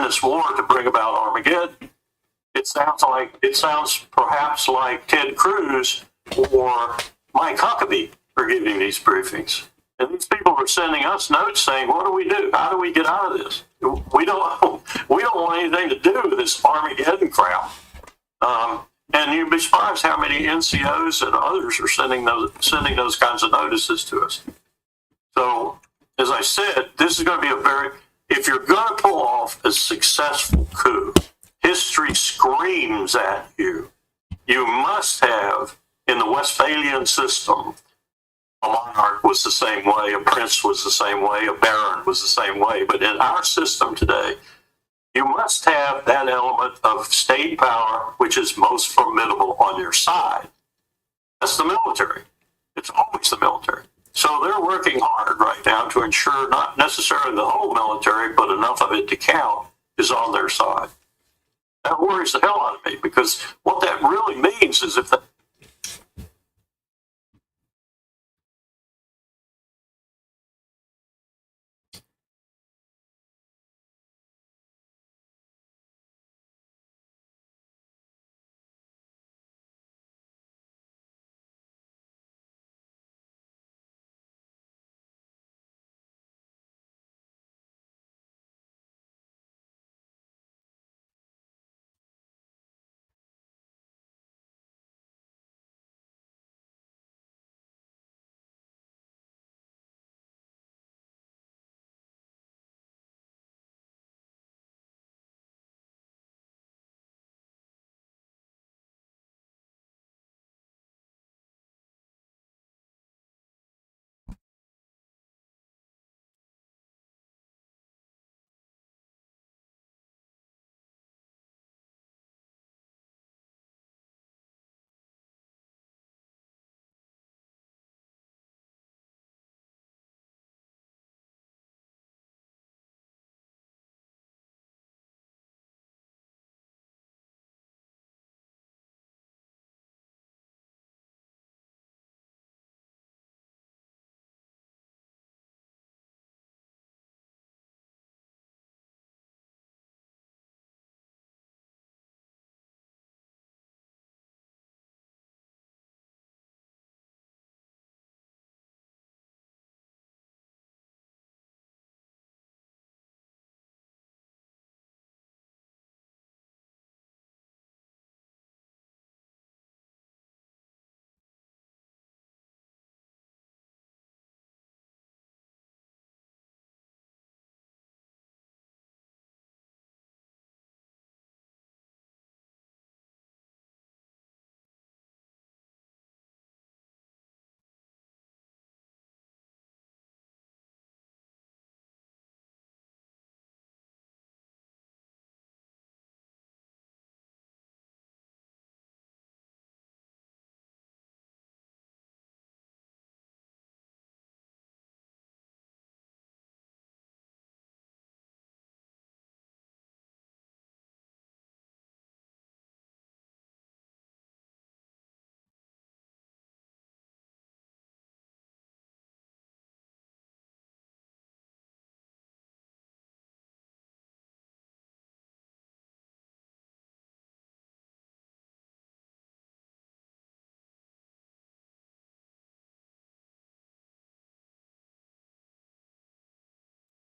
this war to bring about Armageddon. It sounds perhaps like Ted Cruz or Mike Huckabee are giving these briefings. And these people are sending us notes saying, what do we do? How do we get out of this? We don't want anything to do with this Armageddon crap. And you'd be surprised how many NCOs and others are sending those kinds of notices to us. So, as I said, this is going to be if you're going to pull off a successful coup, history screams at you. You must have, in the Westphalian system, a monarch was the same way, a prince was the same way, a baron was the same way. But in our system today, you must have that element of state power, which is most formidable on your side. That's the military. It's always the military. So they're working hard right now to ensure not necessarily the whole military, but enough of it to count is on their side. That worries the hell out of me, because what that really means is if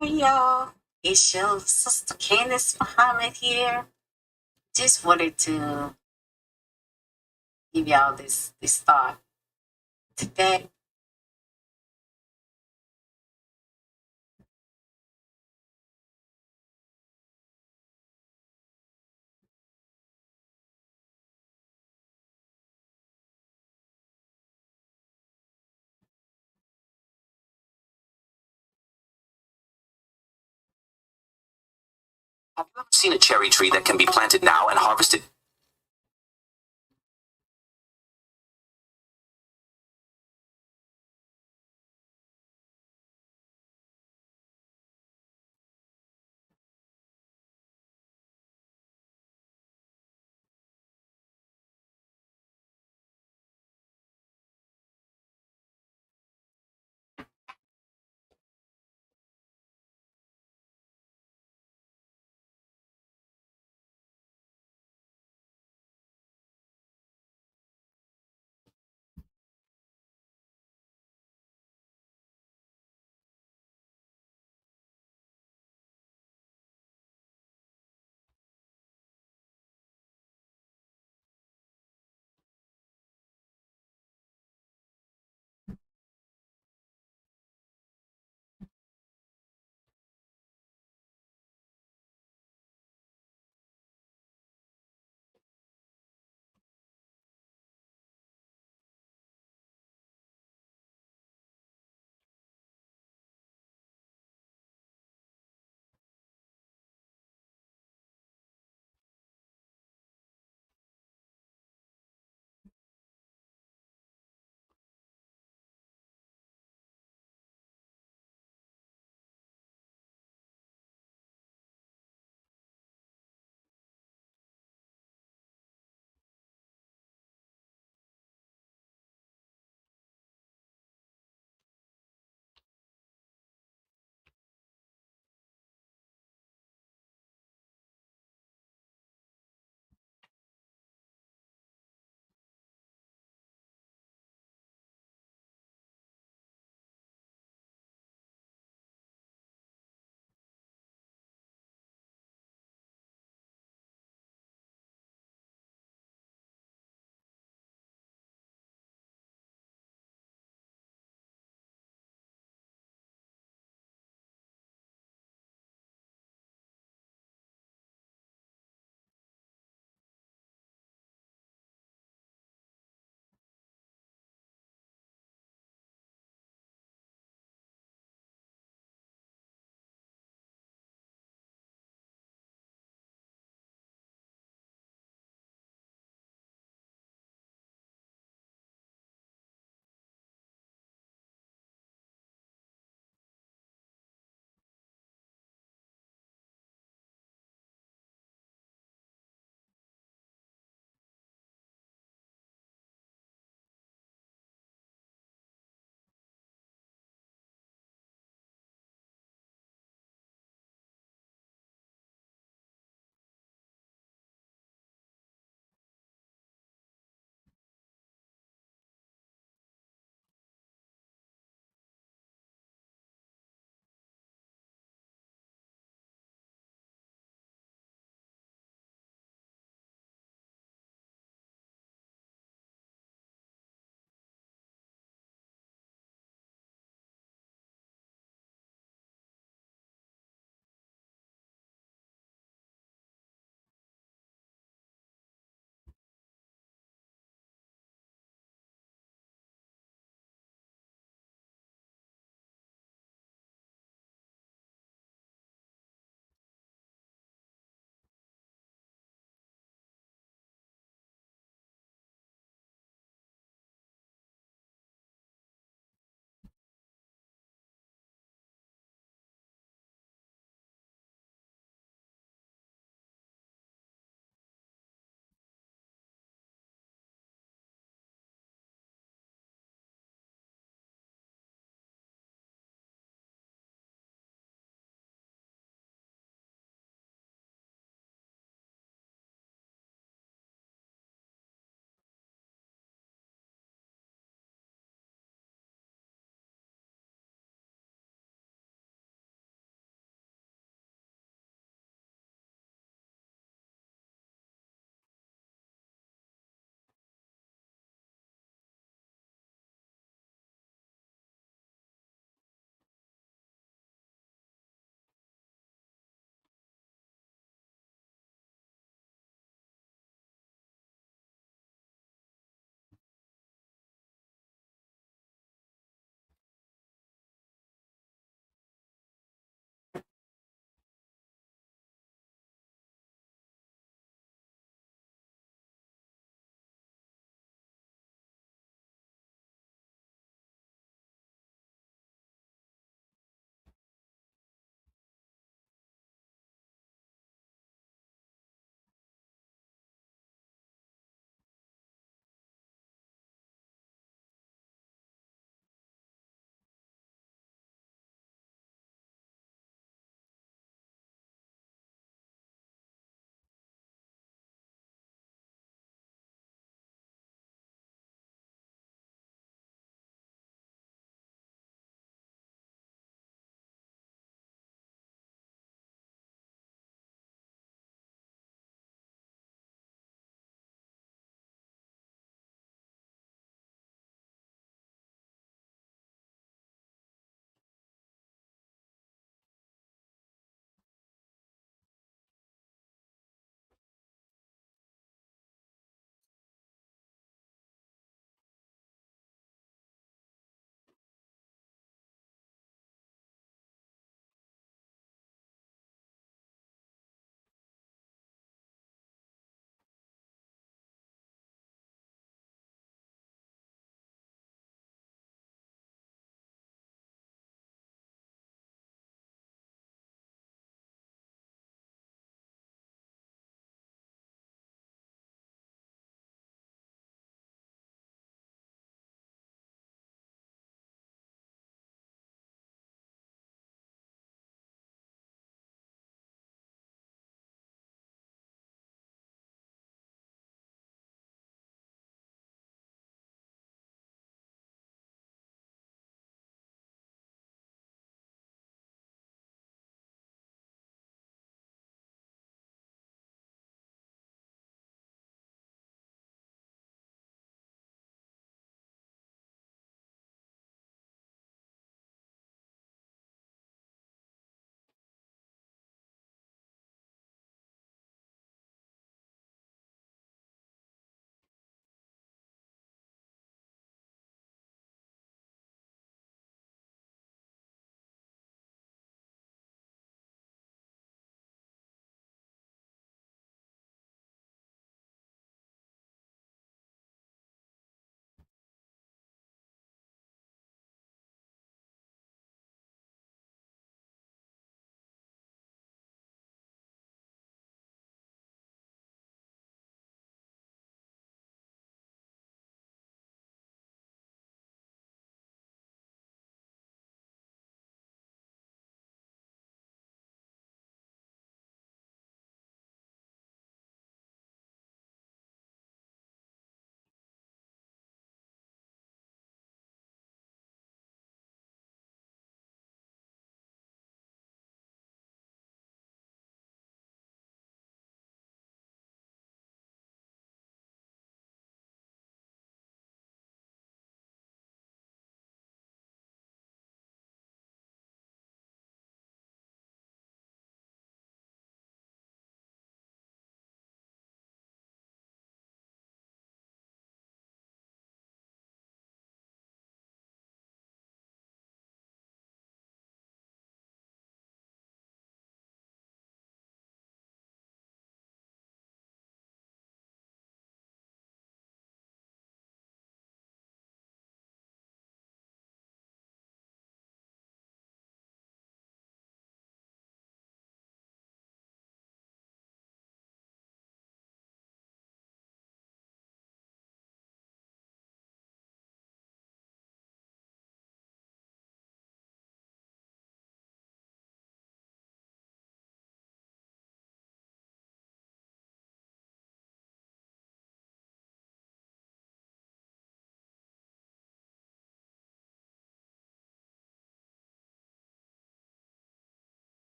Hey y'all, it's your sister Candace Muhammad here. Just wanted to give y'all this thought today. Have you ever seen a cherry tree that can be planted now and harvested?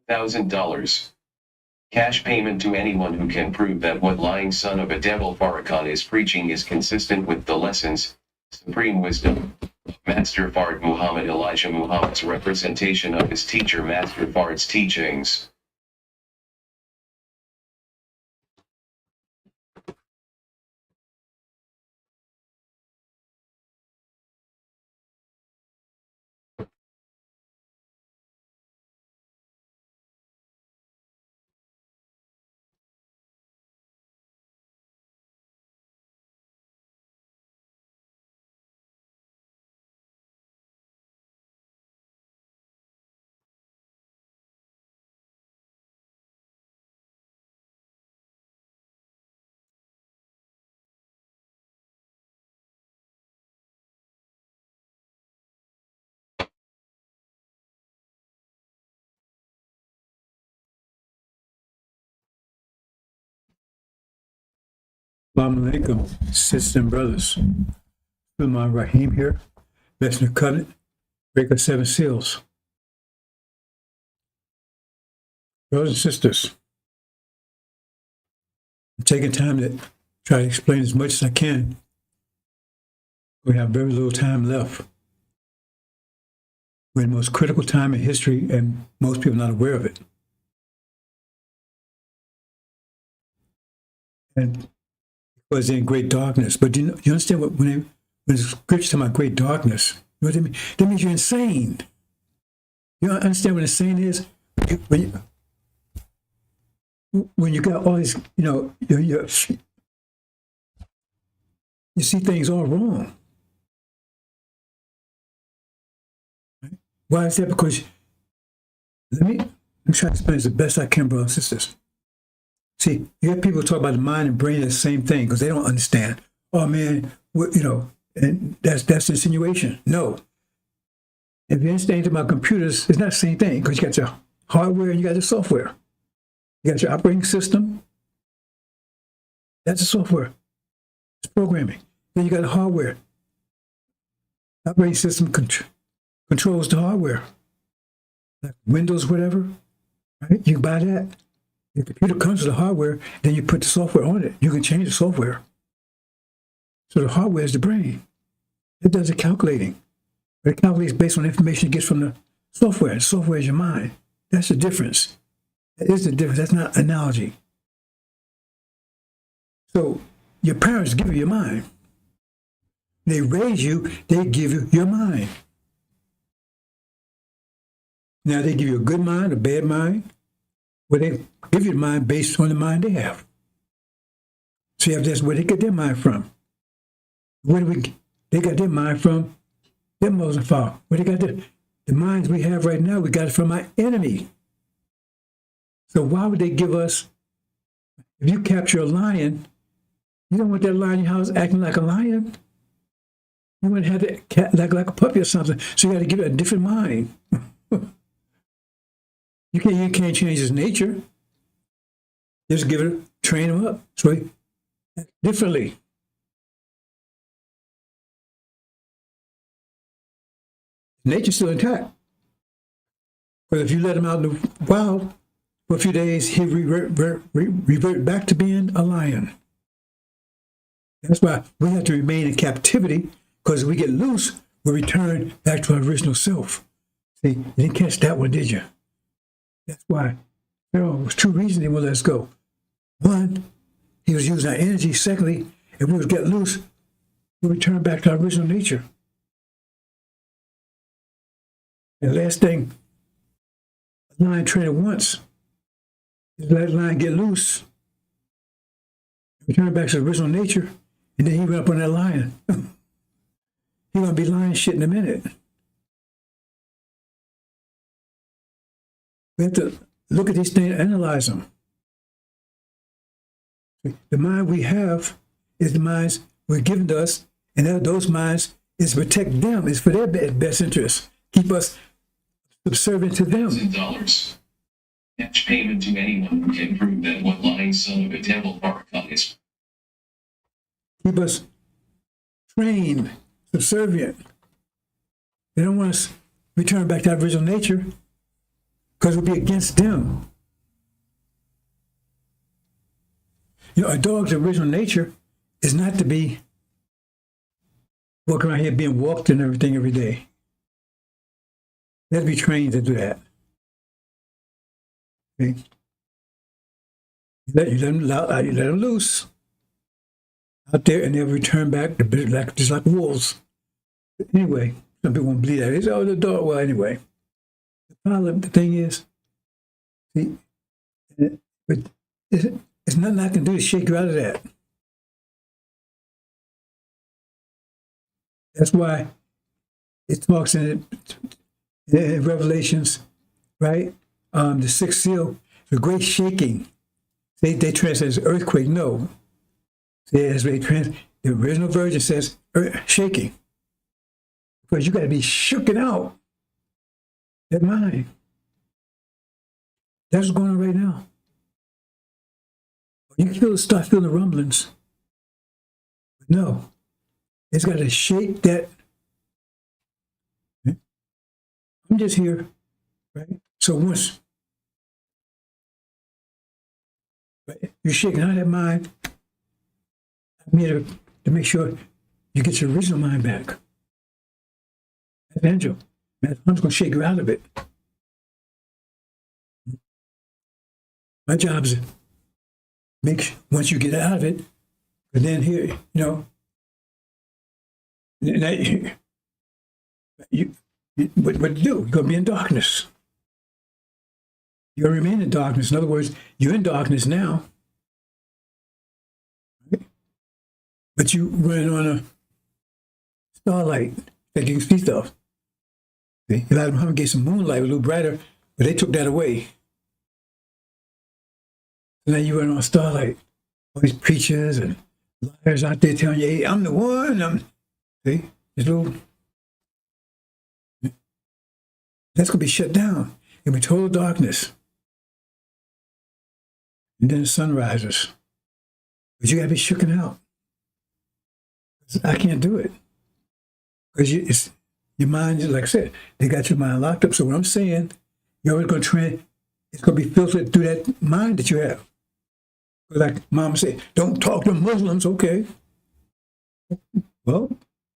$5,000. Cash payment to anyone who can prove that what lying son of a devil Farrakhan is preaching is consistent with the lessons, supreme wisdom, Master Fard Muhammad Elijah Muhammad's representation of his teacher Master Fard's teachings. Assalamu alaikum, sisters and brothers. Sulman Rahim here, Messenger Covenant, Breaker of Seven Seals. Brothers and sisters, I'm taking time to try to explain as much as I can. We have very little time left. We're in the most critical time in history, and most people are not aware of it. And was in great darkness. But you understand when the scriptures talk about great darkness, you know what they mean? That means you're insane. You understand what insane is? When you got all these, you see things all wrong. Right? Why is that? Because let me try to explain this the best I can, brothers and sisters. See, you have people talk about the mind and brain as the same thing because they don't understand. Oh man, and that's insinuation. No. If you understand about computers, it's not the same thing because you got your hardware and you got your software. You got your operating system. That's the software. It's programming. Then you got the hardware. Operating system controls the hardware. Like Windows, whatever. Right? You can buy that. The computer comes with the hardware, then you put the software on it. You can change the software. So the hardware is the brain. It does the calculating. But it calculates based on information it gets from the software. The software is your mind. That's the difference. That is the difference. That's not analogy. So your parents give you your mind. They raise you, they give you your mind. Now they give you a good mind, a bad mind. Well, they give you the mind based on the mind they have. So you have that's where they get their mind from. They got their mind from their mothers and fathers. Where they got the minds we have right now, we got it from our enemy. So why would they give us, if you capture a lion, you don't want that lion in your house acting like a lion. You want to have that cat like a puppy or something. So you got to give it a different mind. You can't change his nature. Just give it, train him up. So he act differently. Nature's still intact. But if you let him out in the wild for a few days, he'll revert back to being a lion. That's why we have to remain in captivity, because if we get loose, we return back to our original self. See, you didn't catch that one, did you? That's why Pharaoh was two reasons he wouldn't let us go. One, he was using our energy. Secondly, if we would get loose, we return back to our original nature. And last thing, a lion trained once, is let the lion get loose, return back to the original nature, and then he went up on that lion. He's going to be lion shit in a minute. We have to look at these things and analyze them. The mind we have is the minds were given to us, and those minds is to protect them, is for their best interest. Keep us subservient to them. $1,000. Cash payment to anyone who can prove that what lying son of a devil Farrakhan is. Keep us trained, subservient. They don't want us to return back to our original nature, because it would be against them. You know, a dog's original nature is not to be walking around here being walked and everything every day. They have to be trained to do that. Okay? You let them loose out there, and they'll return back to just like wolves. But anyway, some people won't believe that. They say, "Oh, the dog." Well, anyway, the thing is, see, but it's nothing I can do to shake you out of that. That's why it talks in Revelations, right? The sixth seal, the great shaking. They translate as earthquake. No. The original version says shaking. Because you got to be shooken out. That mind. That's what's going on right now. You can start feeling the rumblings. But no. It's got to shake that. I'm just here, right? So once you're shaking out of that mind, I'm here to make sure you get your original mind back. That's Angel. Man, I'm just going to shake you out of it. My job is to make, once you get out of it, but then here, you know, what to do? You're going to be in darkness. You're going to remain in darkness. In other words, you're in darkness now. Right? But you run on a starlight that you can see stuff. See? Elijah Muhammad gave some moonlight a little brighter, but they took that away. So now you run on starlight. All these preachers and liars out there telling you, "Hey, I'm the one." See? This little... That's going to be shut down. It'll be total darkness. And then the sun rises. But you got to be shooken out. I can't do it. Because your mind, like I said, they got your mind locked up. So what I'm saying, you're always going to it's going to be filtered through that mind that you have. Like Mama said, don't talk to Muslims. Okay. Well,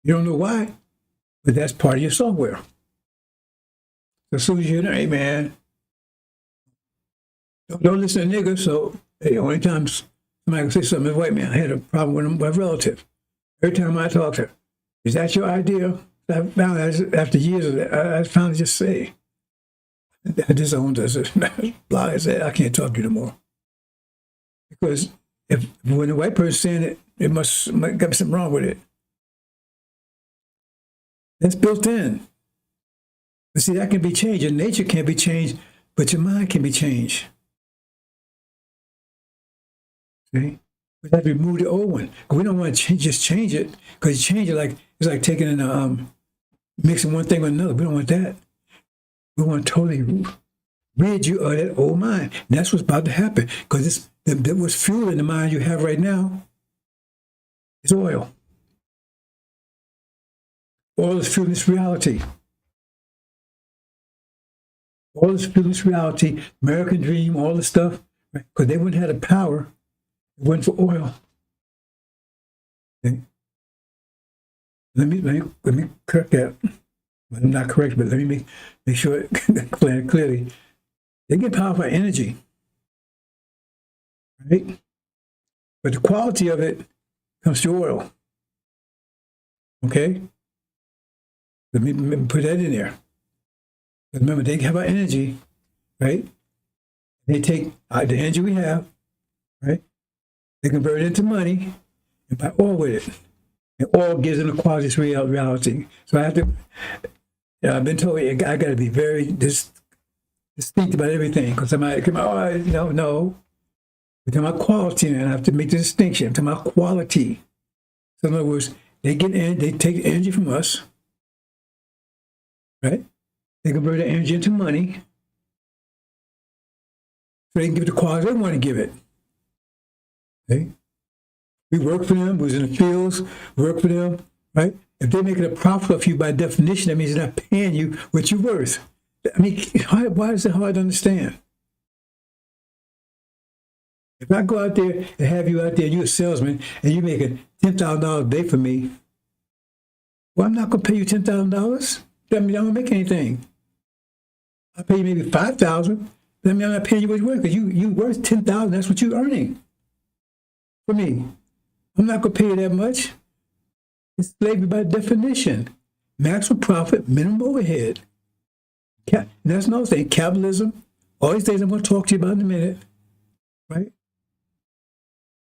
you don't know why, but that's part of your software. As soon as you're there, "Hey, man, don't listen to niggas." So, hey, only time somebody can say something to a white man, I had a problem with my relative. Every time I talk to her, "Is that your idea?" I found after years of that, I found to just say, I disowned us. I said, "I can't talk to you no more." Because when a white person's saying it, it must got something wrong with it. That's built in. But see, that can be changed. Your nature can't be changed, but your mind can be changed. See? We have to remove the old one. We don't want to just change it, because you change it it's like taking in mixing one thing with another. We don't want that. We want to totally rid you of that old mind. And that's what's about to happen, because that what's fueling the mind you have right now is oil. Oil is fueling this reality. All this business reality, American dream, all this stuff, right? Because they wouldn't have the power. It went for oil. Okay? Let me correct that. Well, I'm not correct, but let me make sure it clearly. They get power by energy, right? But the quality of it comes through oil. Okay? Let me put that in there. Remember, they have our energy, right? They take the energy we have, right? They convert it into money and buy oil with it. And oil gives them the quality of reality. So I have to, I've been told I got to be very distinct about everything, because somebody come out, no. We're talking about quality, and I have to make the distinction. I'm talking about quality. So in other words, they take energy from us, right? They convert the energy into money, so they can give it the quality they want to give it. Okay? We work for them. We was in the fields, work for them, right? If they're making a profit off you, by definition, that means they're not paying you what you're worth. I mean, why is it hard to understand? If I go out there and have you out there, you're a salesman, and you're making $10,000 a day for me, well, I'm not going to pay you $10,000. That means I don't make anything. I'll pay you maybe $5,000. That means I'm not paying you what you're worth, because you worth $10,000. That's what you're earning for me. I'm not going to pay you that much. It's slavery by definition. Maximum profit, minimum overhead. That's another thing. Capitalism, all these things I'm going to talk to you about in a minute, right?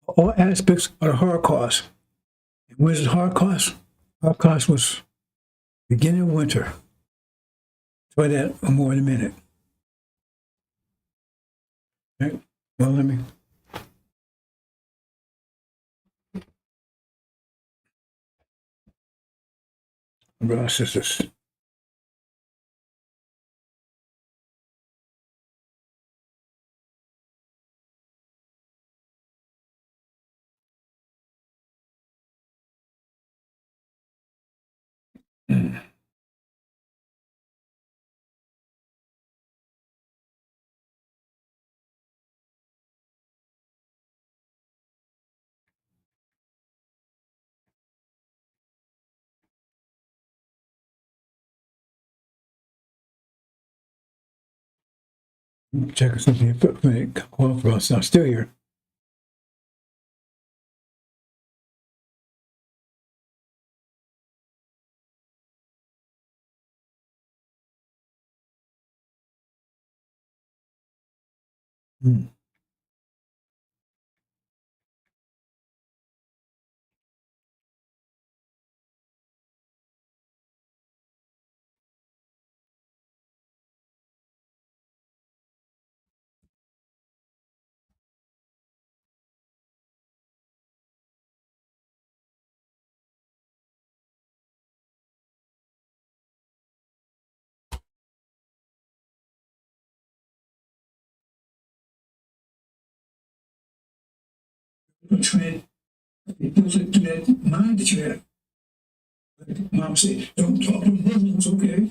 All aspects of the Holocaust. And when is the Holocaust? Holocaust was beginning of winter. Try that more in a minute. Right? Well, let me. Brothers and sisters. Check something here. Hold on for us. I'm still here. Trend. It goes into that mind that you have. Mom said, don't talk to Muslims, okay?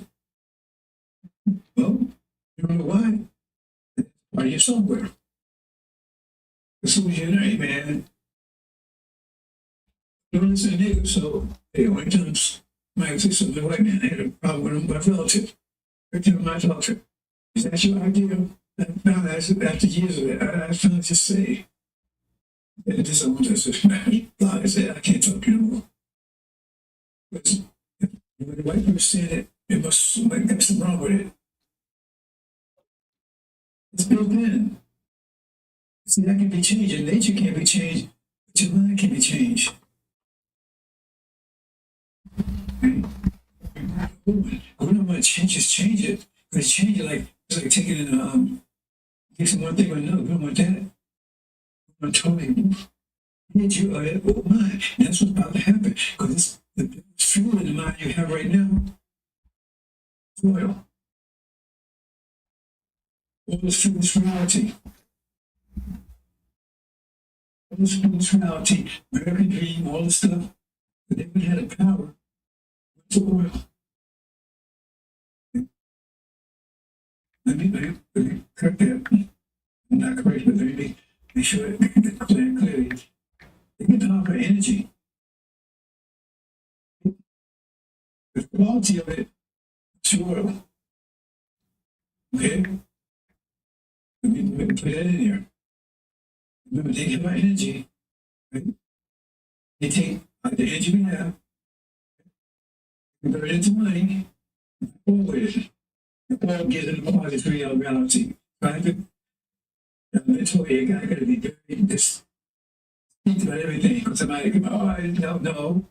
Well, you don't know why. Why are you somewhere? As soon as you're there, man, you don't listen to niggas, so they only times might say something to white man, I had a problem with them, my relative. Every time I talk to, is that your idea? I found out after years of it, I found out to say, and this someone just I said, I can't talk to you no more. But when the white person said it, it must like there's something wrong with it. It's built in. See, that can be changed. Your nature can't be changed, but your mind can be changed. Right? We don't want to change it. Because change it like it's like taking in fixing one thing or another. We don't want that. We want to totally need you or that old mind. And that's what's about to happen. Because the fuel in the mind you have right now, oil. All this fuel is reality. All this fuel is reality. American dream, all this stuff. But they would have had a power. What's the oil? Let me correct that. Not correct, but let me make sure it clearly. They get power for energy. The quality of it is oil. Okay? Let me put that in there. Remember, they get my energy. Right? They take the energy we have, convert it into money, oil with it. All gives it a quality of reality. Right? It's okay, I gotta be very distinct about everything. Because somebody can oh, I don't know.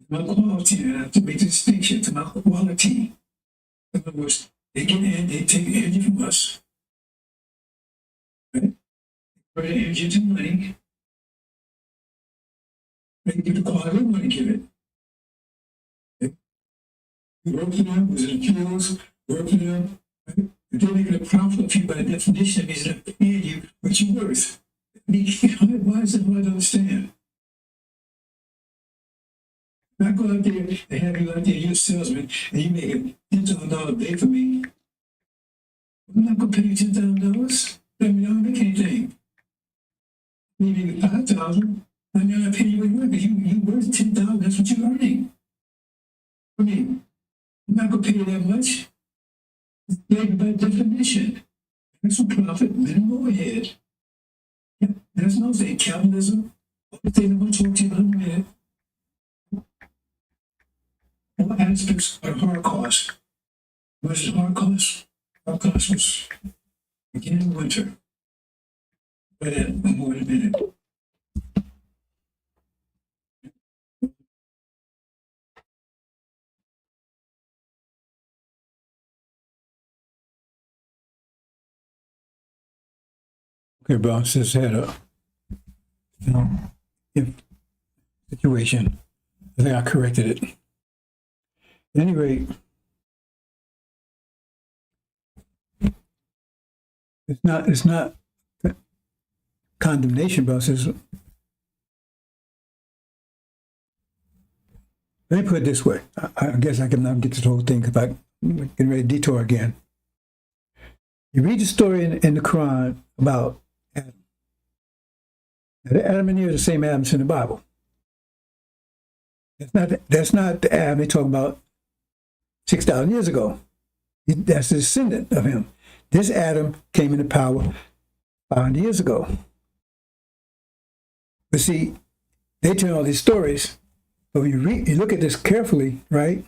My quality, and I have to make the distinction to my quality. In other words, they get in, they take the energy from us. Right? Convert the energy into money. They give the quality we want to give it. Okay? We work for them, was it fuels, work for them. Right? If they're making a profit of you by definition, it means they're paying you what you're worth. Why is it hard to understand? If I go out there and have you out there, you're a salesman, and you make $10,000 a day for me, I'm not going to pay you $10,000. Let me not make anything. Maybe 5,000. Let me not pay you any money because you worth 10,000. That's what you're earning. I mean, I'm not going to pay you that much. It's labor by definition. That's a profit, minimum overhead. Yeah, there's no thing. Capitalism. Everything I'm going to talk to you about in a minute. All aspects of Horrorcust. What is Horrorcust? Horrorcust was beginning of winter. But then, more in a minute. Okay, bro, just had a situation. I think I corrected it. At any rate, it's not condemnation, bro. It's, let me put it this way. I guess I can now get this whole thing because I'm getting ready to detour again. You read the story in the Quran about Adam. Now, Adam and Eve are the same Adams in the Bible. That's not the Adam they talk about 6,000 years ago. That's the descendant of him. This Adam came into power 500 years ago. But see, they tell all these stories, but when you look at this carefully, right?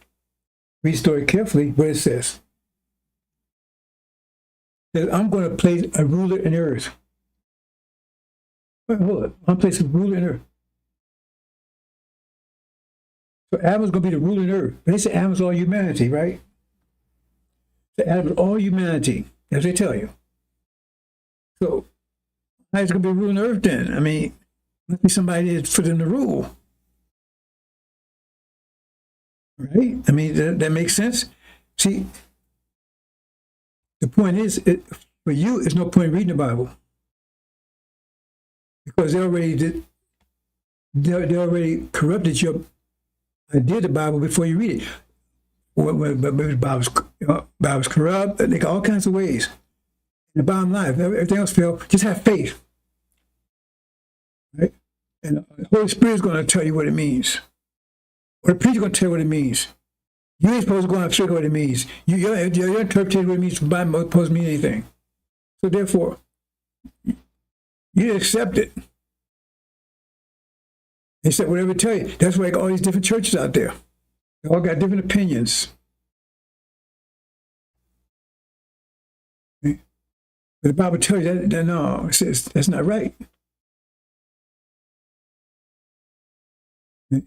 Read the story carefully, what it says. It says, I'm going to place a ruler in the earth. Wait, hold up. I'm placing a ruler in the earth. So Adam's going to be the ruler in the earth. But they say Adam's all humanity, right? So Adam's all humanity, as they tell you. So how's it going to be ruling the earth then? I mean, must be somebody for them to rule. Right? I mean, that makes sense. See, the point is, for you, there's no point in reading the Bible. Because they already corrupted your idea of the Bible before you read it. When the Bible's corrupt, they got all kinds of ways. The bottom line, if everything else fails, just have faith. Right? And the Holy Spirit's going to tell you what it means. Or the preacher's going to tell you what it means. You ain't supposed to go out and figure out what it means. Your interpretation of what it means from the Bible isn't supposed to mean anything. So therefore, you accept it. They said whatever it tell you. That's why I got all these different churches out there. They all got different opinions. But the Bible tells you that no, it says that's not right. But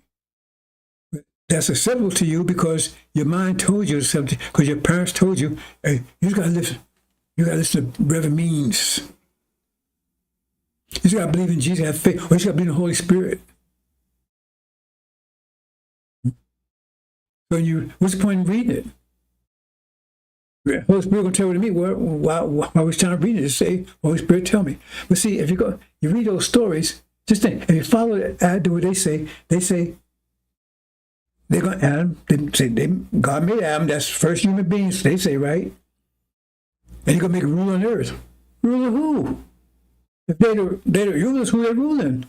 that's acceptable to you because your mind told you something, because your parents told you, hey, you just gotta listen. You gotta listen to whatever it means. You just gotta believe in Jesus, have faith, or you just gotta believe in the Holy Spirit. So what's the point in reading it? The Holy Spirit gonna tell you what it means. Why was trying to read it? Just say, Holy Spirit, tell me. But see, if you read those stories, just think, if you follow it, do what they say they're going Adam, God made Adam, that's first human beings, they say, right? And he's gonna make a rule on earth. Rule of who? If they're the rulers, who they're ruling?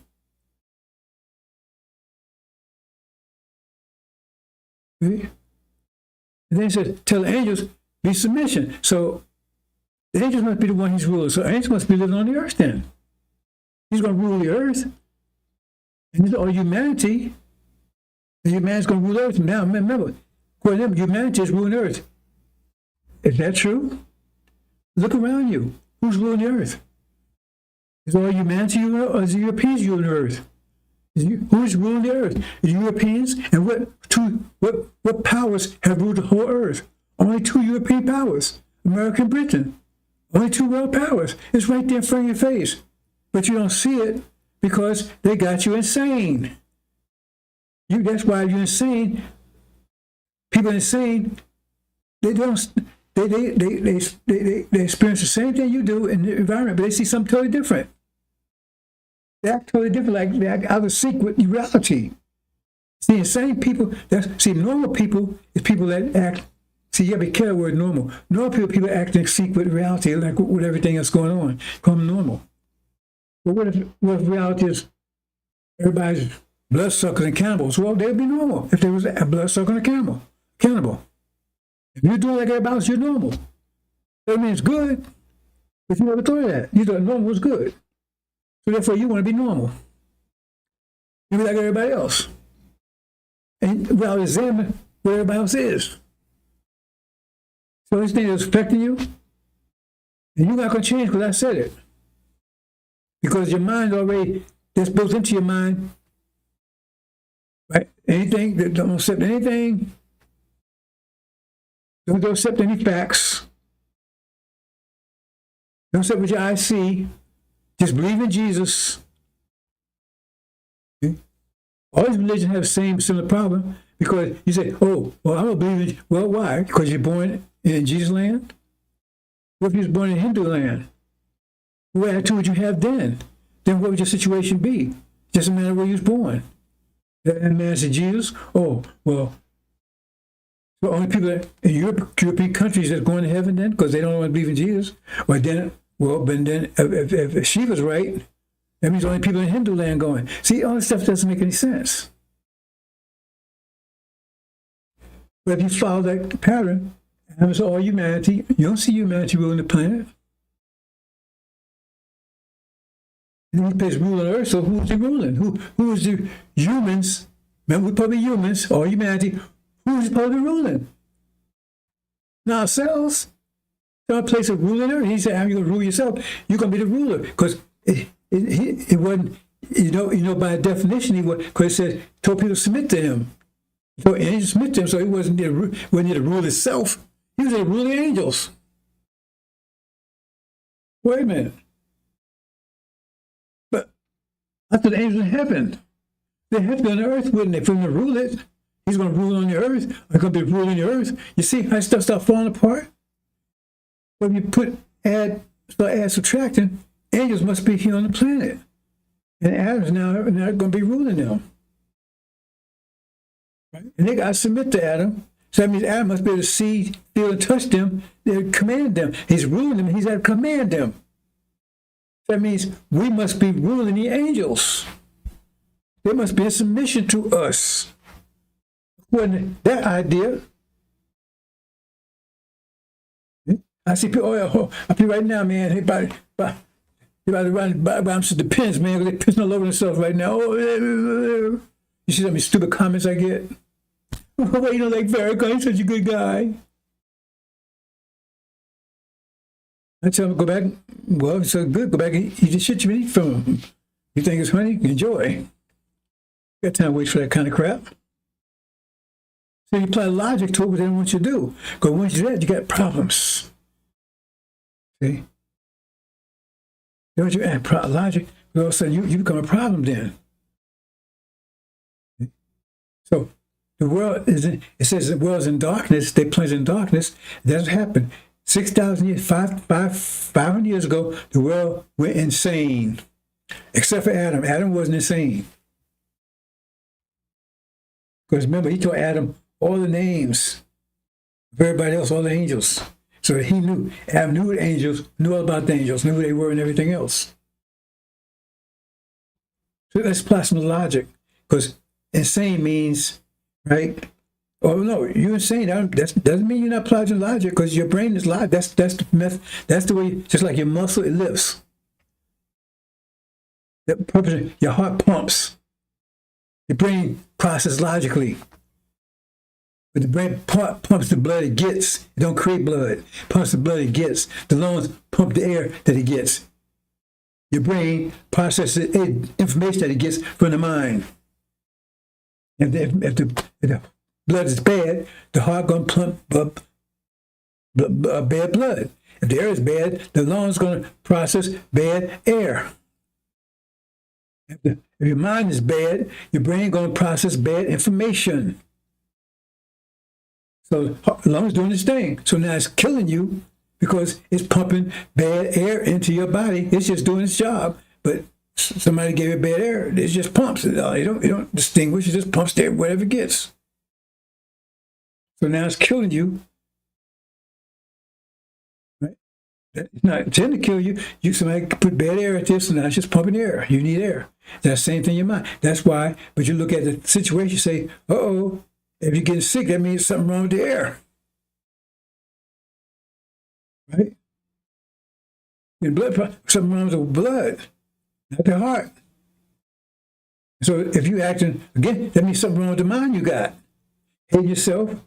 Okay? And then he says, tell the angels, be submission. So the angels must be the one he's ruling. So angels must be living on the earth then. He's going to rule the earth. And this is all humanity. And humanity's going to rule the earth. Now, remember, according to them, humanity is ruling the earth. Is that true? Look around you. Who's ruling the earth? Is all humanity ruling the earth, or is the Europeans ruling the earth? Who is ruling the earth? The Europeans? And what powers have ruled the whole earth? Only two European powers, America and Britain. Only two world powers. It's right there in front of your face. But you don't see it because they got you insane. That's why you're insane. People insane, they experience the same thing you do in the environment, but they see something totally different. They act totally different, like they act out of sync with reality. See, insane people, normal people is people that act See, you gotta be careful with normal. Normal people act in sync with reality, like with everything that's going on. Call them normal. But what if reality is everybody's bloodsuckers and cannibals? Well, they'd be normal if there was a bloodsucker and a cannibal. If you're doing like everybody else, you're normal. That means good, but you never thought of that. You thought normal was good. So therefore, you want to be normal. You be like everybody else. And well, examine what everybody else is. So this thing is affecting you, and you're not going to change because I said it. Because your mind already, that's built into your mind, right? Anything that don't accept anything, don't accept any facts, don't accept what your eyes see, just believe in Jesus. Okay? All these religions have the same similar problem because you say, oh, well, I don't believe in, well, why? Because you're born in Jesus' land? What if you was born in Hindu land? What attitude would you have then? Then what would your situation be? Just a matter of where you was born. That man said, Jesus? Oh, well, the only people in European countries that's going to heaven then because they don't want to believe in Jesus. Or then, well, but then if she was right, that means only people in Hindu land going. See, all this stuff doesn't make any sense. But if you follow that pattern, and it's all humanity, you don't see humanity ruling the planet. And he plays rule on earth, so who's he ruling? Who is the humans? Man, we're probably humans, or humanity. Who's supposed to be ruling? Not ourselves. It's our place of ruling earth. He said, how are you going to rule yourself? You're going to be the ruler. Because it wasn't, you know, by definition, he was, because it said, told people to submit to him. So angels submit to him, so he wasn't there to rule himself. He was there to rule the angels. Wait a minute. But I thought the angels in heaven, they had to be on the earth, wouldn't they? For him to rule it. He's going to rule on the earth. They're going to be ruling the earth. You see how stuff starts falling apart? When you start subtracting, angels must be here on the planet. And Adam's now going to be ruling them. Right? And they got to submit to Adam. So that means Adam must be able to see, feel, and touch them. They command them. He's ruling them. He's got to command them. That means we must be ruling the angels. They must be in submission to us. When that idea, I see people, I feel right now, man, they about to run by the pins, man, because they're pissing all over themselves right now. You see some of these stupid comments I get? Oh, you don't like Farrakhan, he's such a good guy. I tell them, go back, well, it's so good, go back and eat the shit you eat from him. You think it's honey? Enjoy. Got time to wait for that kind of crap. So you apply logic to what they don't want you to do. Because once you do that, you got problems. See? Don't you add logic, all of a sudden you become a problem then. So the world it says the world's in darkness, they plunge in darkness. It doesn't happen. 6,000 years, 500 years ago, the world went insane. Except for Adam. Adam wasn't insane. Because remember, he told Adam all the names of everybody else, all the angels. So he knew, Adam knew the angels, knew all about the angels, knew who they were and everything else. So let's apply some logic. Because insane means, right? Oh, no, you're insane. That doesn't mean you're not applying logic because your brain is live. That's the method. That's the way, just like your muscle, it lifts. That purpose, your heart pumps. Your brain processes logically. But the brain pumps the blood it gets. It don't create blood. Pumps the blood it gets. The lungs pump the air that it gets. Your brain processes information that it gets from the mind. If the blood is bad, the heart going to pump bad blood. If the air is bad, the lungs going to process bad air. If your mind is bad, your brain going to process bad information. So the lungs doing its thing. So now it's killing you because it's pumping bad air into your body. It's just doing its job. But somebody gave it bad air. It just pumps it. You don't distinguish. It just pumps there whatever it gets. So now it's killing you It's not intended to kill you. You somebody put bad air at this, and now it's just pumping air. You need air. That's the same thing in your mind. That's why. But you look at the situation, you say, "Uh-oh, if you're getting sick, that means something wrong with the air." Right? Your something wrong with the blood, not the heart. So if you're acting again, that means something wrong with the mind you got. Hate yourself,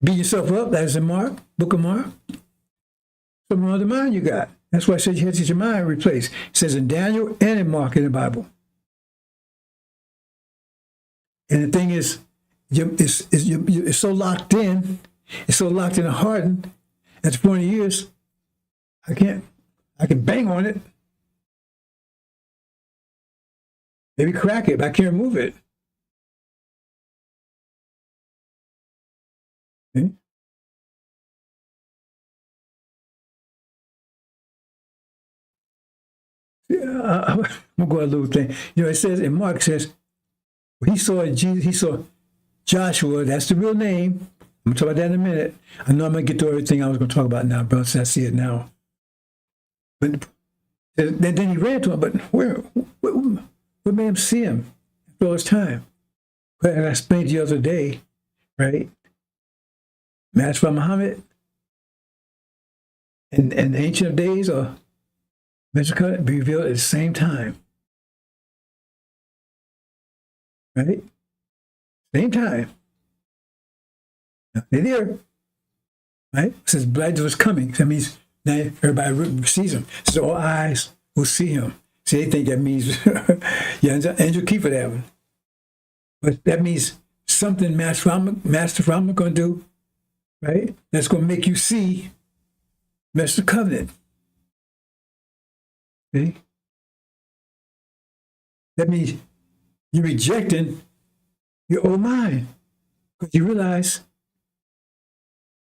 beat yourself up. That's in Mark, Book of Mark. Something wrong with the mind you got. That's why I said you had to get your mind replaced. It says in Daniel and in Mark in the Bible. And the thing is, it's so locked in, it's so locked in and hardened. At the point of years, I can bang on it, maybe crack it, but I can't remove it. Okay? I'm gonna go a little thing. It says in Mark, it says he saw Jesus, he saw Joshua. That's the real name. I'm gonna talk about that in a minute. I know I'm gonna get to everything I was gonna talk about now, bro. So I see it now. But then he ran to him. But where made him see him after all this time? As I explained the other day, right? Match by Muhammad and the Ancient of Days or Mexico be revealed at the same time. Right? Same time. They're there. Right? Since blood was coming, that means now everybody sees him. So all eyes will see him. See, they think that means angel keep for that one. But that means something Master Rama going to do, right? That's going to make you see Master Covenant. See? That means you're rejecting your old mind because you realize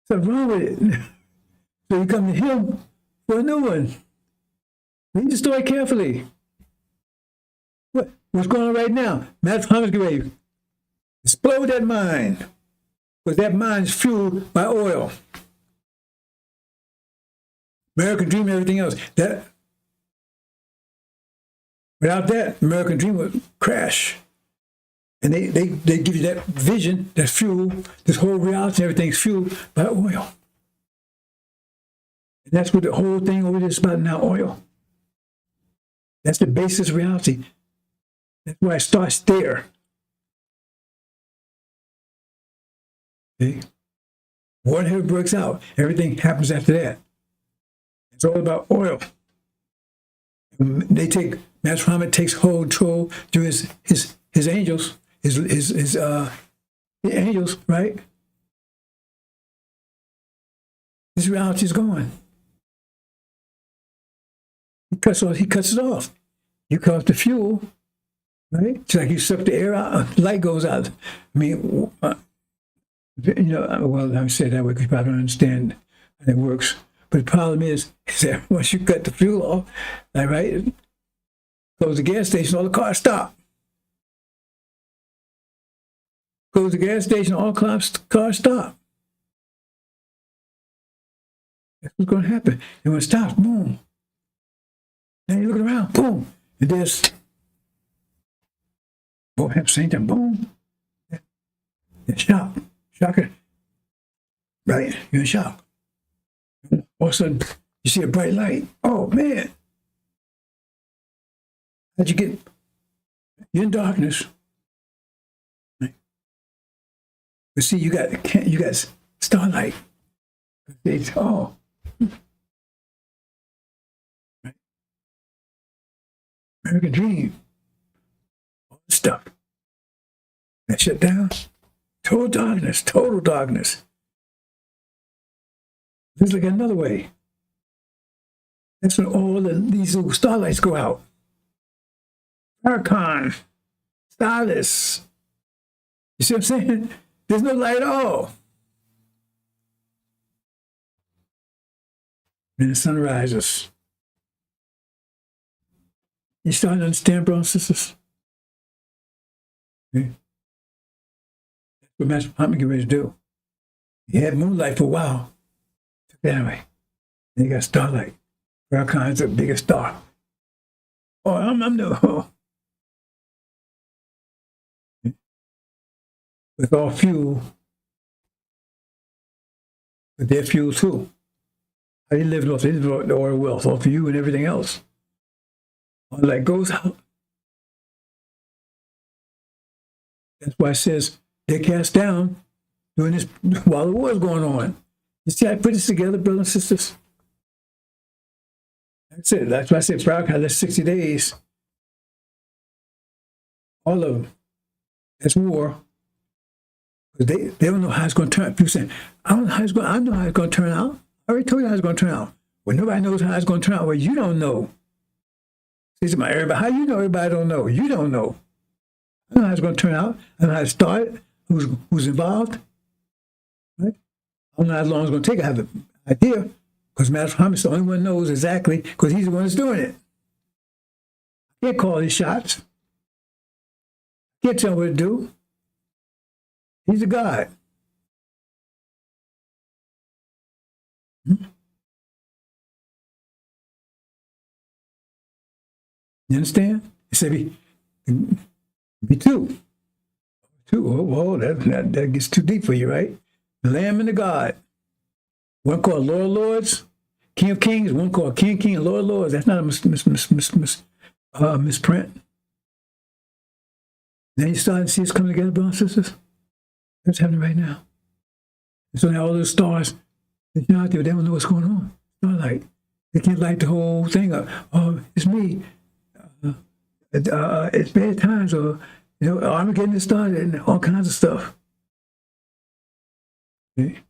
something wrong with it. So you come to him for a new one. Read the story carefully. What's going on right now? Master Muhammad's going to explode that mind because that mind is fueled by oil. American Dream, everything else. Without that, American Dream would crash. And they give you that vision, that fuel, this whole reality, everything's fueled by oil. And that's what the whole thing over there is about now, oil. That's the basis of reality. That's why it starts there. See? Whatever breaks out, everything happens after that. It's all about oil. Master Muhammad takes whole control through his angels, his angels, right? This reality is gone. He cuts it off. You cut off the fuel, right? It's like you suck the air out, light goes out. I mean, well, I say it that way because you probably don't understand how it works. But the problem is that once you cut the fuel off, like, right, close the gas station, all the cars stop. Close the gas station, all cars stop. That's what's going to happen. And when it stops, boom. Now you're looking around, boom. And there's, boom, at the same time, boom. Shock. Shocker. Right? You're in shock. All of a sudden, you see a bright light. Oh, man. How'd you get? You're in darkness. Right? But see, you got starlight. Oh. Right? American Dream. All this stuff. That shut down. Total darkness. Total darkness. There's like another way. That's when all these little starlights go out. Farrakhan, Stylus. You see what I'm saying? There's no light at all. And the sun rises. You starting to understand, brothers and sisters? Okay. That's what Master Muhammad get ready to do. He had moonlight for a while. Took that away. And you got starlight. Farrakhan's the biggest star. Oh, I'm the with all fuel, but their fuel too. How they live off the oil wealth, off of you and everything else. All that goes out. That's why it says they're cast down doing this while the war is going on. You see, I put this together, brothers and sisters. That's it. That's why I said Farrakhan, that's 60 days. All of them. That's war. They don't know how it's going to turn out. People saying, I don't know how it's going. I know how it's going to turn out. I already told you how it's going to turn out. Well, nobody knows how it's going to turn out. Well, you don't know. Everybody, how you know everybody don't know? You don't know. I know how it's going to turn out. I know how it started. Who's involved? Right? I don't know how long it's going to take. I have an idea. Because Master Muhammad's the only one who knows exactly, because he's the one that's doing it. I can't call these shots. I can't tell him what to do. He's a God. You understand? He said, be two. Oh, that gets too deep for you, right? The Lamb and the God. One called Lord of Lords, King of Kings. One called King of Kings and Lord of Lords. That's not a misprint. Then you start to see us come together, brothers and sisters. That's happening right now. So now all those stars, they're out there, they don't know what's going on. Starlight. They can't light the whole thing up. Oh, it's me. It's bad times, or I'm getting it started, and all kinds of stuff. Okay?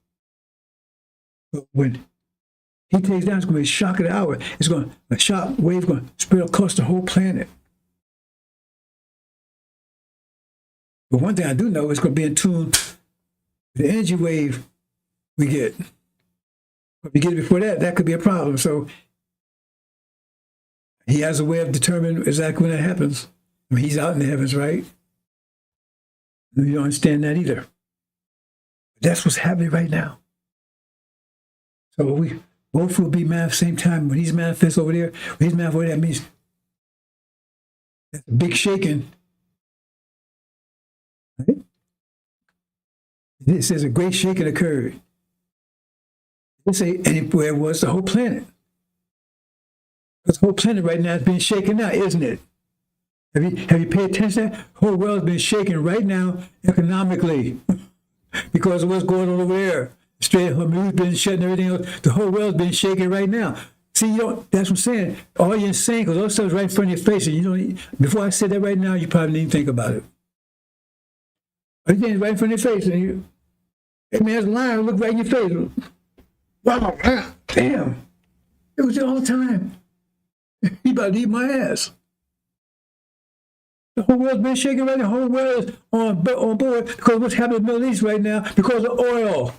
But when he takes down, it's going to be a shock of the hour. A shock wave going to spread across the whole planet. But one thing I do know is going to be in tune with the energy wave we get. But if we get it before that, that could be a problem. So he has a way of determining exactly when that happens. I mean, he's out in the heavens, right? You don't understand that either. That's what's happening right now. So we both will be manifest at the same time. When he's manifest over there, when he's manifest over there, that means that's a big shaking. Right? It says a great shaking occurred. It say anywhere it was the whole planet. Because the whole planet right now is being shaken now, isn't it? Have you paid attention to that? The whole world is being shaken right now economically because of what's going on over there. Straight Hormuz been shutting everything else. The whole world's been shaking right now. See, that's what I'm saying. All you're saying, because all stuff's right in front of your face, and you don't. Before I said that right now, you probably didn't think about it. Everything's right in front of your face, and you, hey man, there's a lion, look right in your face. Wow, damn. It was there all the time. He about to eat my ass. The whole world's been shaking right now. The whole world is on board because what's happening in the Middle East right now because of oil.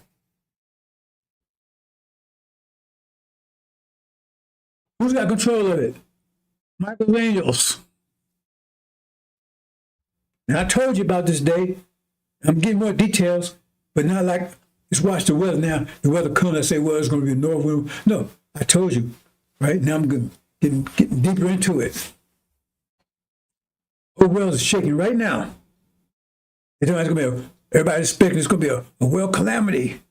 Who's got control of it? Michael's angels. And I told you about this day. I'm getting more details, but not like, just watch the weather now. The weather comes, I say, well, it's going to be a north wind. No, I told you, right? Now I'm getting deeper into it. The whole world is shaking right now. Everybody's expecting it's going to be a world calamity,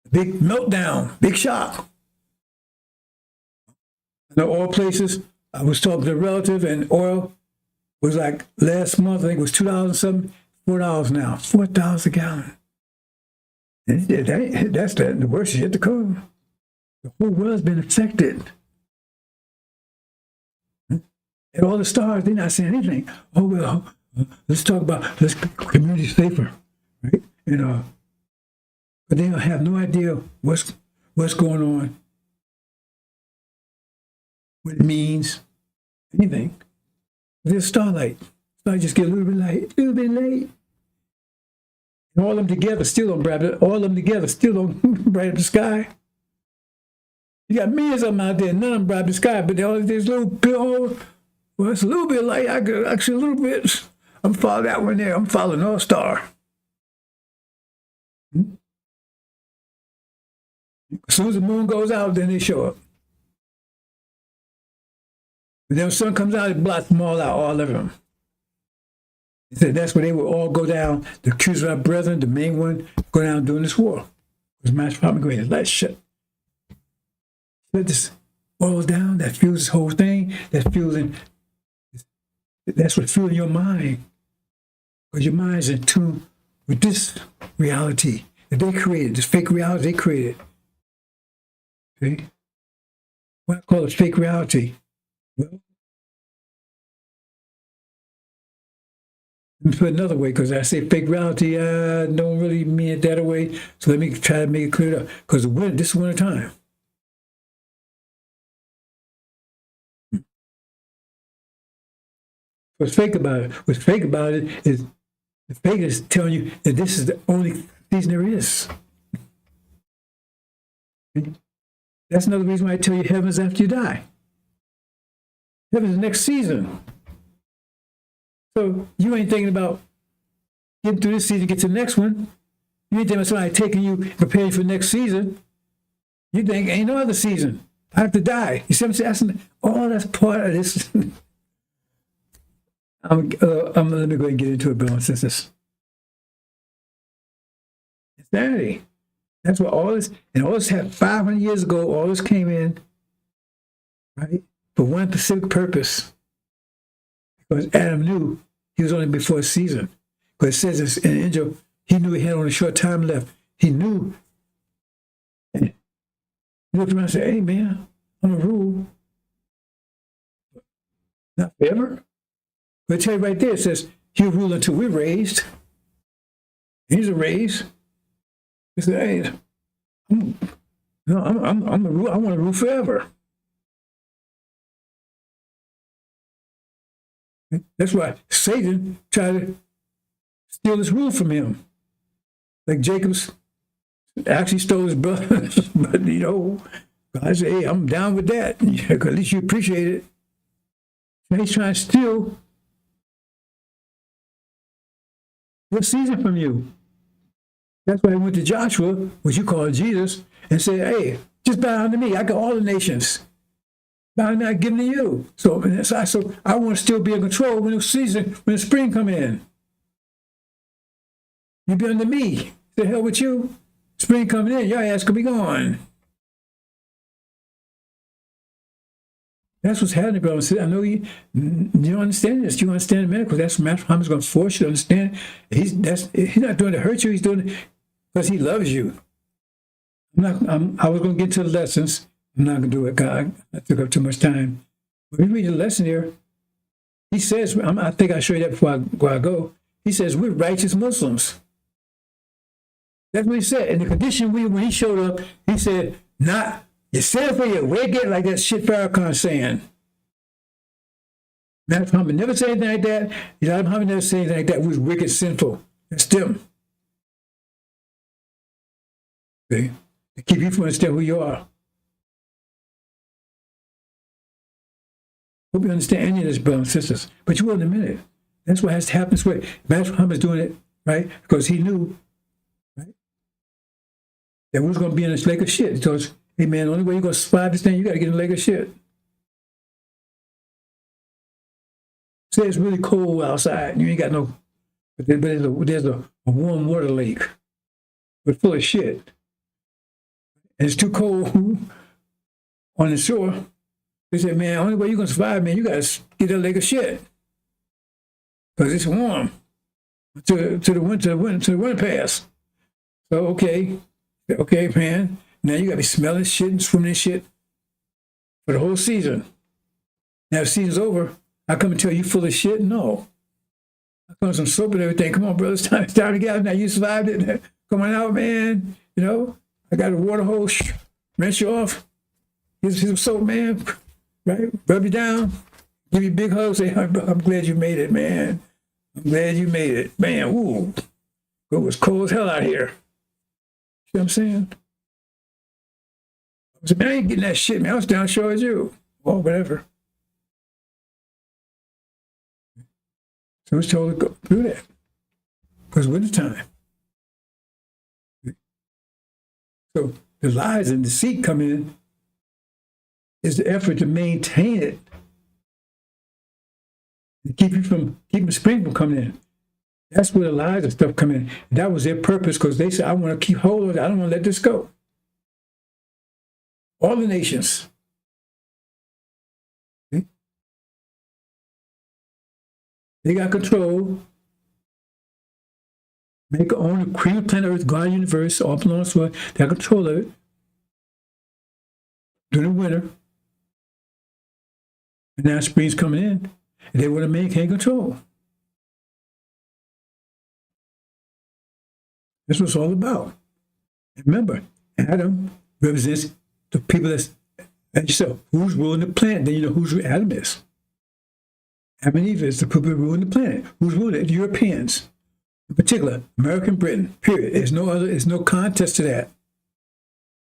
a big meltdown, big shock. I know oil places, I was talking to a relative, and oil was like last month, I think it was $2 something, $4 now, $4 a gallon. And that's the worst is yet to come. The whole world's been affected. And all the stars, they're not saying anything. Oh, well, let's community safer, right? But they don't have no idea what's going on, what it means, anything. There's starlight. Starlight just get a little bit late. And all of them together still don't brighten the sky. You got millions of them out there, none of them brighten the sky, but there's little bit, well, it's a little bit light. I could actually a little bit. I'm following that one there. I'm following North Star. As soon as the moon goes out, then they show up. And then when the sun comes out, it blots them all out, all of them. He said that's where they will all go down. The accusers of our brethren, the main one, go down during this war. Because Master Pomegranate, let's shut this oil down. That fuels this whole thing. That's what's fueling your mind. Because your mind's in tune with this reality that they created, this fake reality they created. See? What I call it fake reality. Well, let me put it another way, because I say fake reality, I don't really mean it that way. So let me try to make it clear up. Because this is winter time. What's fake about it? What's fake about it is the fake is telling you that this is the only season there is. That's another reason why I tell you heaven's after you die. Heaven's the next season. So you ain't thinking about getting through this season, get to the next one. You ain't thinking about somebody taking you, preparing for the next season. You think ain't no other season. I have to die. You see what I'm saying? Oh, that's part of this. let me go ahead and get into it, Bill, since this insanity. That's what all this, and all this happened 500 years ago. All this came in, right, for one specific purpose. Because Adam knew he was only before his season. Because it says this in Injil, he knew he had only a short time left. He knew. And he looked around and said, hey, man, I'm going to rule. Not forever. But I tell you right there, it says, he'll rule until we're raised. He's a raise. He said, hey, I'm a rule. I want to rule forever. That's why Satan tried to steal his rule from him. Like Jacob's actually stole his brother. But, God said, hey, I'm down with that. At least you appreciate it. And he's trying to steal your season from you. That's why he went to Joshua, which you call Jesus, and said, hey, just bow down to me. I got all the nations. Bow down to me, I give them to you. So I want to still be in control when the spring come in. You be under me. The hell with you. Spring coming in, your ass could be gone. That's what's happening, brother. I know you understand this. You understand the miracles. That's what Master Muhammad's going to force you to understand. He's not doing it to hurt you. He's doing it because he loves you. I was going to get to the lessons. I'm not going to do it, God. I took up too much time. But we read the lesson here. He says, I think I'll show you that before I go. He says, we're righteous Muslims. That's what he said. And the condition when he showed up, he said, you said it for you. Where get like that shit Farrakhan saying? Master Muhammad never said anything like that. Elijah Muhammad never said anything like that. We was wicked, sinful. That's them. See? To keep you from understanding who you are. Hope you understand any of this, brothers and sisters. But you will in a minute. That's what has to happen this way. Master Muhammad's doing it, right? Because he knew, right, that we was going to be in this lake of shit. He told us, hey, man, the only way you're going to survive this thing, you got to get in the lake of shit. Say it's really cold outside. You ain't got no, but there's a warm water lake, but full of shit. And it's too cold on the shore. They said, man, the only way you're going to survive, man, you got to get in the lake of shit. Because it's warm to the winter pass. So, okay, man. Now you got to be smelling shit and swimming in shit for the whole season. Now the season's over. I come and tell you full of shit? No. I come with some soap and everything. Come on, brother. It's time to get out. Now you survived it. Come on out, man. I got a water hose. Rinse you off. Here's some soap, man. Right? Rub you down. Give you a big hug. Say, I'm glad you made it, man. I'm glad you made it. Man, ooh. It was cold as hell out here. See what I'm saying? I said, man, I ain't getting that shit, man. I was down sure as you. Or whatever. So it's told to go through that. Because winter time. So the lies and deceit come in is the effort to maintain it, to keep the spring from coming in. That's where the lies and stuff come in. And that was their purpose, because they said, I want to keep hold of it. I don't want to let this go. All the nations. Okay? They got control. Make their own cream of planet Earth, God, universe, all belongs to us. They got control of it. During the winter. And now spring's coming in. And they want to maintain control. That's what it's all about. And remember, Adam represents the people that's and yourself. Who's ruling the planet? Then you know who's Adam is. Adam and Eve is the people ruling the planet. Who's ruling it? The Europeans. In particular, American Britain, period. There's no contest to that.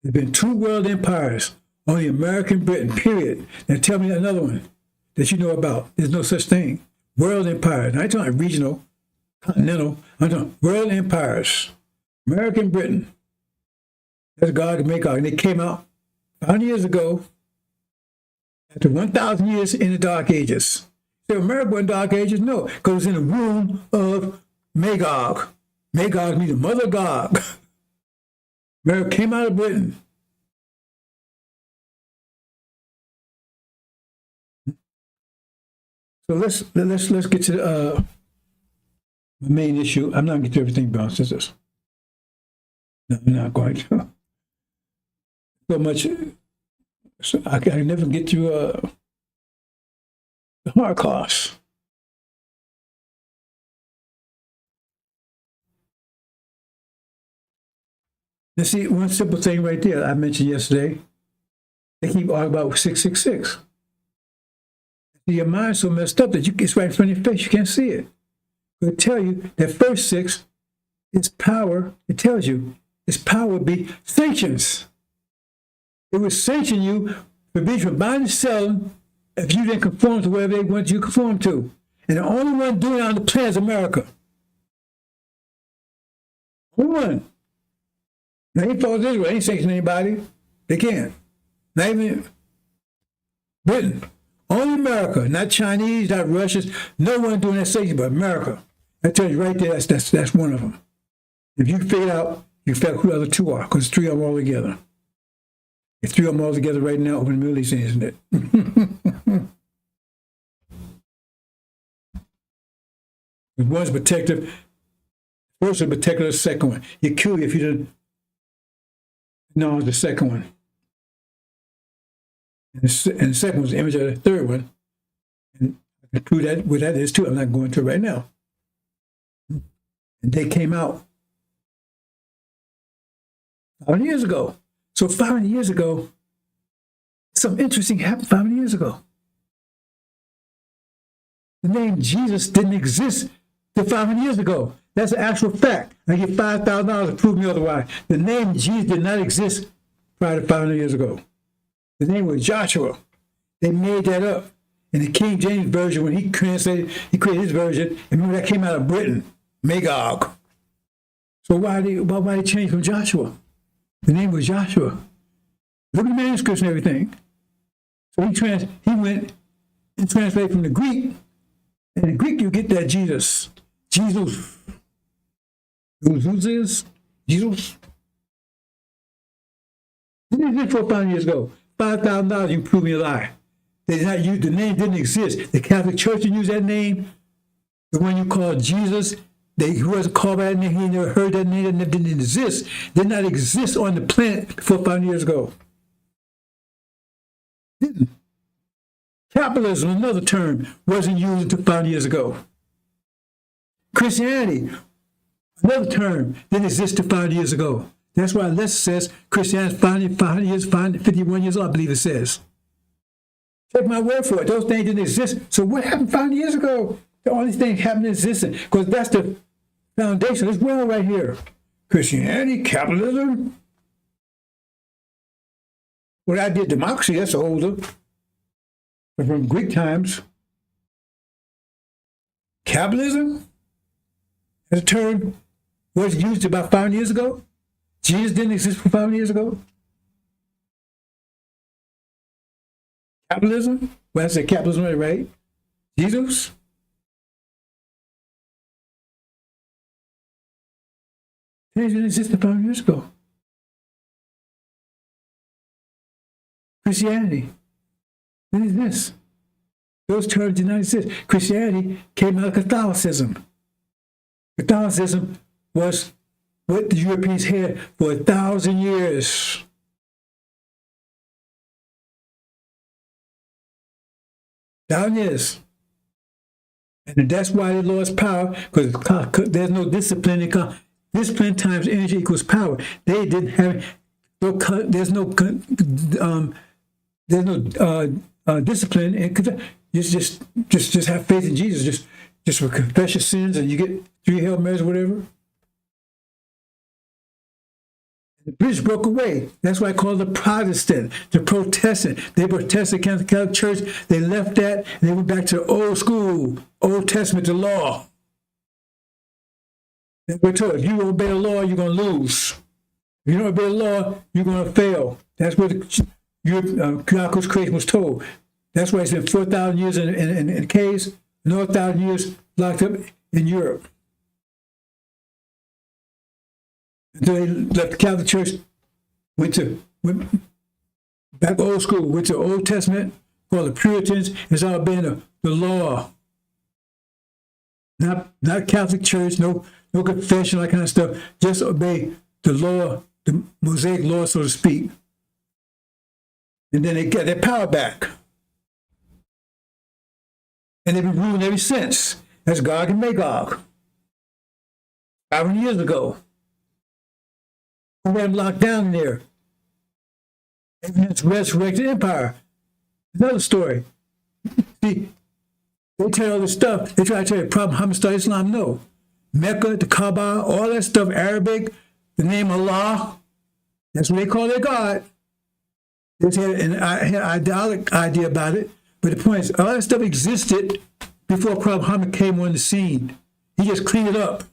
There's been 2 world empires, only American Britain, period. Now tell me another one that you know about. There's no such thing. World empires. I'm talking regional, continental. I'm talking world empires. American Britain. That's God to make out. And they came out 500 years ago, after 1,000 years in the Dark Ages. So America in the Dark Ages? No, because it's in the womb of Magog. Magog means the mother of Gog. America came out of Britain. So let's get to the main issue. I'm not going to get to everything, brothers and sisters. No, I'm not going to. So much. So I can never get through the Horrorcust. Let's see, one simple thing right there I mentioned yesterday. They keep arguing about 666. Your mind's so messed up that it's right in front of your face. You can't see it. But it tell you that first 6 is power. It tells you its power would be sanctions. It would sanction you for being from buying and selling if you didn't conform to whatever they want you to conform to. And the only one doing it on the planet is America. Only one. Now, he follows Israel. They ain't sanctioning anybody. They can't. Not even Britain. Only America, not Chinese, not Russians. No one doing that sanction but America. I tell you right there, that's one of them. If you figure out, you figure out who the other 2 are, because 3 of them all together. If 3 of them all together right now, over in the Middle East, isn't it? One's protective. First is protective, the second one. You kill you if you didn't know the second one. And the second one's the image of the third one. And I can prove that what that is too. I'm not going to right now. And they came out 500 years ago. So 500 years ago, something interesting happened 500 years ago. The name Jesus didn't exist till 500 years ago. That's an actual fact. I give $5,000 to prove me otherwise. The name Jesus did not exist prior to 500 years ago. The name was Joshua. They made that up. In the King James Version, when he created his version, and remember that came out of Britain, Magog. So why they change from Joshua? The name was Joshua. Look at the manuscripts and everything. So he went and translated from the Greek. And in Greek, you get that Jesus. Jesus. Jesus. Jesus. Didn't exist 4,000 years ago. $5,000, you can prove me a lie. They did not use the name, didn't exist. The Catholic Church didn't use that name. The one you call Jesus, he wasn't called by that name. He never heard that name. That didn't exist. Did not exist on the planet 4,000 years ago. Didn't. Capitalism, another term, wasn't used until 500 years ago. Christianity, another term, didn't exist until 500 years ago. That's why Les says Christianity is 500 years, 51 years old, I believe it says. Take my word for it. Those things didn't exist. So what happened 500 years ago? All these things happened in existence because that's the foundation of this world right here. Christianity, capitalism. What I did, democracy, that's older. But from Greek times. Capitalism, as a term, was used about 500 years ago. Jesus didn't exist for 500 years ago. Capitalism? Well, I said capitalism, right? Jesus? It didn't exist 1,000 years ago. Christianity. What is this? Those terms did not exist. Christianity came out of Catholicism. Catholicism was what the Europeans had for 1,000 years. Down years. And that's why they lost power, because there's no discipline. Discipline times energy equals power. They didn't have there's no discipline, and just have faith in Jesus. Just confess your sins, and you get 3 Hail Marys, whatever. The British broke away. That's why I call it the Protestant, the Protestant. They protested the Catholic Church. They left that, and they went back to the old school, Old Testament, the law. And we're told, if you don't obey the law, you're going to lose. If you don't obey the law, you're going to fail. That's what God's creation was told. That's why he spent 4,000 years in caves, another 1,000 years locked up in Europe. Until they left the Catholic Church, went back old school, went to Old Testament, called the Puritans. It's all been the law. Not Catholic Church, no confession, that kind of stuff. Just obey the law, the Mosaic law, so to speak. And then they got their power back. And they've been ruling ever since. That's Gog and Magog. 500 years ago. Who had them locked down in there? Abraham's resurrected empire. Another story. See, they tell all this stuff. They try to tell you the problem. Muhammad started Islam. No. Mecca, the Kaaba, all that stuff, Arabic, the name Allah. That's what they call their God. They had an idyllic idea about it. But the point is, all that stuff existed before Prophet Muhammad came on the scene. He just cleaned it up.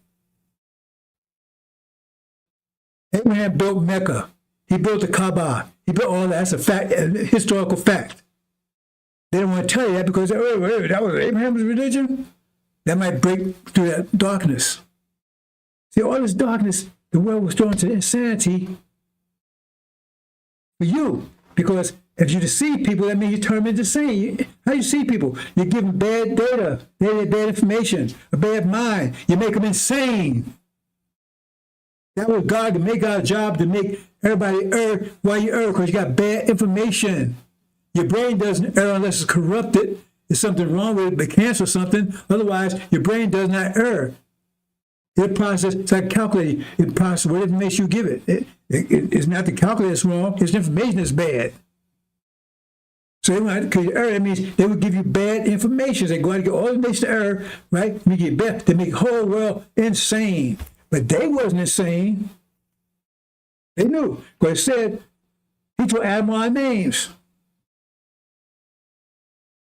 Abraham built Mecca. He built the Kaaba. He built all that. That's a fact, a historical fact. They don't want to tell you that because that was Abraham's religion. That might break through that darkness. See, all this darkness, the world was thrown to insanity for you. Because if you deceive people, that means you turn them into insane. How do you see people? You give them bad data, bad information, a bad mind. You make them insane. That was God, to make God's job to make everybody err while you err, because you got bad information. Your brain doesn't err unless it's corrupted. There's something wrong with it, but cancel something. Otherwise, your brain does not err. It processes, it's like calculating. It processes what information you give it. It's not the calculator that's wrong. It's the information that's bad. So they want to create error. That means they would give you bad information. They go out and get all the information to error, right? Make it bad. They make the whole world insane. But they wasn't insane. They knew. Because it said, he told Adam all our names.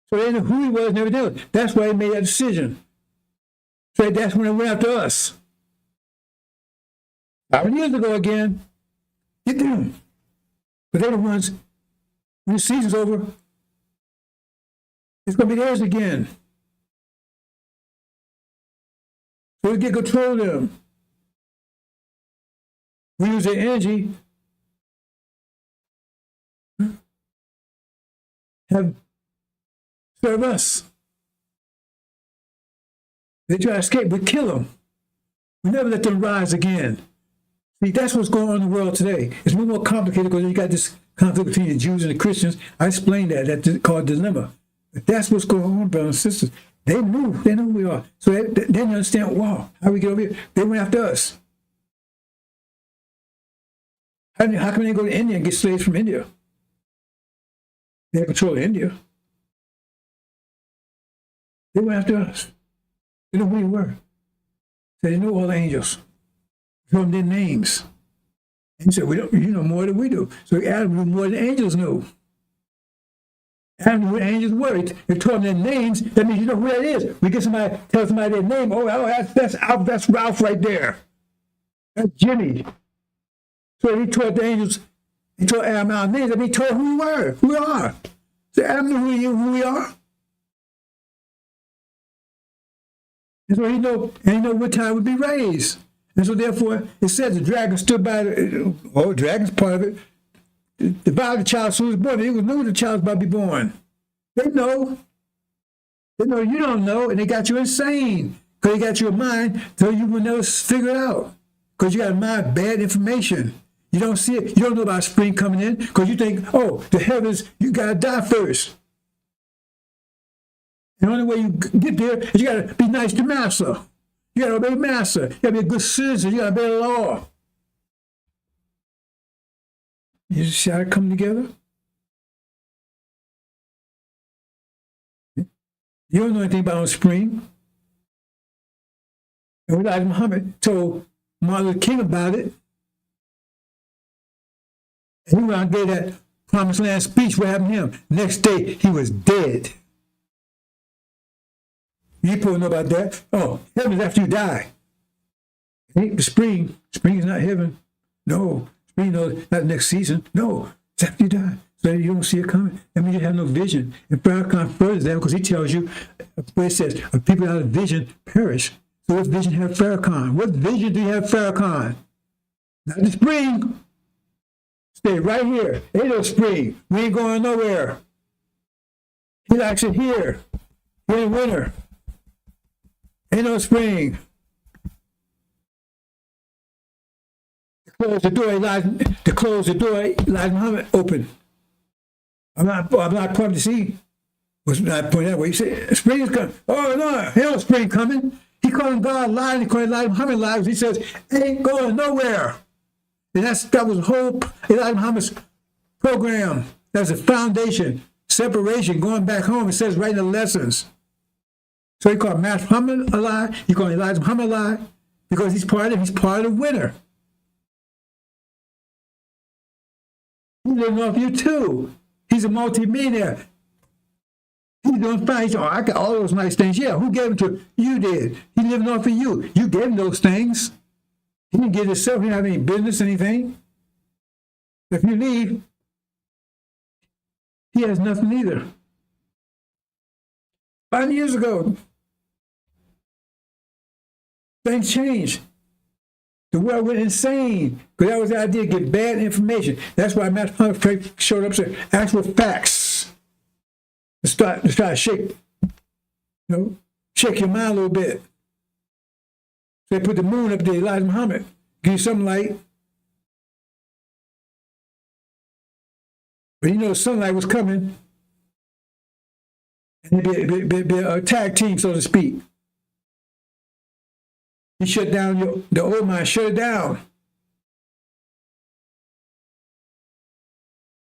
So they knew who he was and everything else. That's why he made that decision. So that's when they went after us. 5 years ago again, get them. But they're the ones, when the season's over, it's going to be theirs again. So we get control of them. We use their energy, serve us. They try to escape, we kill them. We never let them rise again. See, that's what's going on in the world today. It's more complicated because you got this conflict between the Jews and the Christians. I explained that. That's called dilemma. But that's what's going on, brothers and sisters. They knew who we are. So they didn't understand, wow, how we get over here? They went after us. How can they go to India and get slaves from India? They had control of India. They went after us. They knew who we were. They knew all the angels. From their names. And he said, you know more than we do. So Adam knew more than angels knew. Adam knew who the angels were. He told them their names. That means you know who that is. We get somebody, tell somebody their name. Oh, that's Ralph right there. That's Jimmy. So he told the angels, he told Adam our names. I mean, he told who we were, who we are. So Adam knew who we are. And so he know what time would be raised. And so therefore, it says the dragon stood by the dragon's part of it. The Bible, the child soon was born. They knew the child was about to be born. They know. They know you don't know, and they got you insane. Because they got your mind so you will never figure it out. Because you got a mind of bad information. You don't see it. You don't know about spring coming in because you think, oh, the heavens, you got to die first. And the only way you get there is you got to be nice to master. You got to obey master. You got to be a good citizen. You got to obey the law. You see how it come together? You don't know anything about spring. And Elijah Muhammad told Martin Luther King about it. And he went out and gave that promised land speech. What happened to him? Next day, he was dead. You people know about that. Oh, heaven is after you die. It ain't the spring. Spring is not heaven. No. Spring, no, not next season. No. It's after you die. So you don't see it coming. That means you have no vision. And Farrakhan furthers that because he tells you, where it says, people without a vision perish. So what vision have Farrakhan? What vision do you have Farrakhan? Not the spring. Stay right here. Ain't no spring. We ain't going nowhere. He likes it here. Here in winter. Ain't no spring. To close the door, Elijah Muhammad opened. I'm not pointing to see. Was not pointing that way. He said, spring is coming. Oh, no, ain't no spring coming. He calling God lying. He calling Elijah Muhammad lies. He says, ain't going nowhere. And that was the whole Elijah Muhammad's program. That's a foundation, separation, going back home. It says right in the lessons. So he called Muhammad a lie. He called Elijah Muhammad a lie because he's part of the winner. He's living off you too. He's a multi-millionaire. He's doing fine. He's, I got all those nice things. Yeah, who gave them to you? You did. He's living off of you. You gave him those things. He didn't get himself. He didn't have any business, anything. If you leave, he has nothing either. 5 years ago, things changed. The world went insane because that was the idea, get bad information. That's why Matt Hunter showed up and said, actual facts. Let's try to shake your mind a little bit. So they put the moon up there, Elijah Muhammad, give you some light. But the sunlight was coming. And it'd be a tag team, so to speak. He shut down the old mind, shut it down.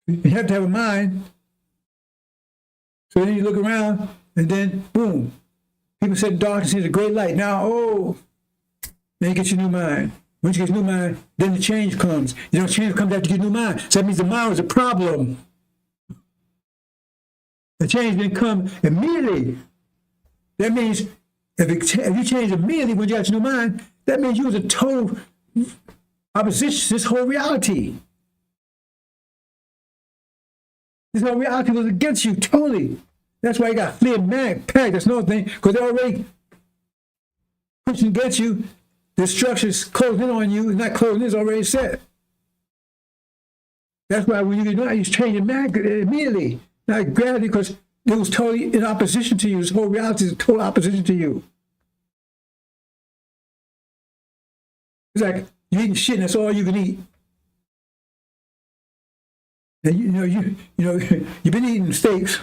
You have to have a mind. So then you look around, and then, boom. People said darkness is a great light. Now, then you get your new mind. Once you get your new mind, then the change comes. Change comes after you get your new mind. So that means the mind was a problem. The change didn't come immediately. That means if you change immediately when you got your new mind, that means you was a total opposition to this whole reality. This whole reality was against you totally. That's why you got flea and panic. That's another thing, because they're already pushing against you. Destruction is closing in on you, and not closing is already set. That's why when you get out, you change your mind immediately. Not gravity, because it was totally in opposition to you. This whole reality is in total opposition to you. It's like you eating shit and that's all you can eat. And you've been eating steaks,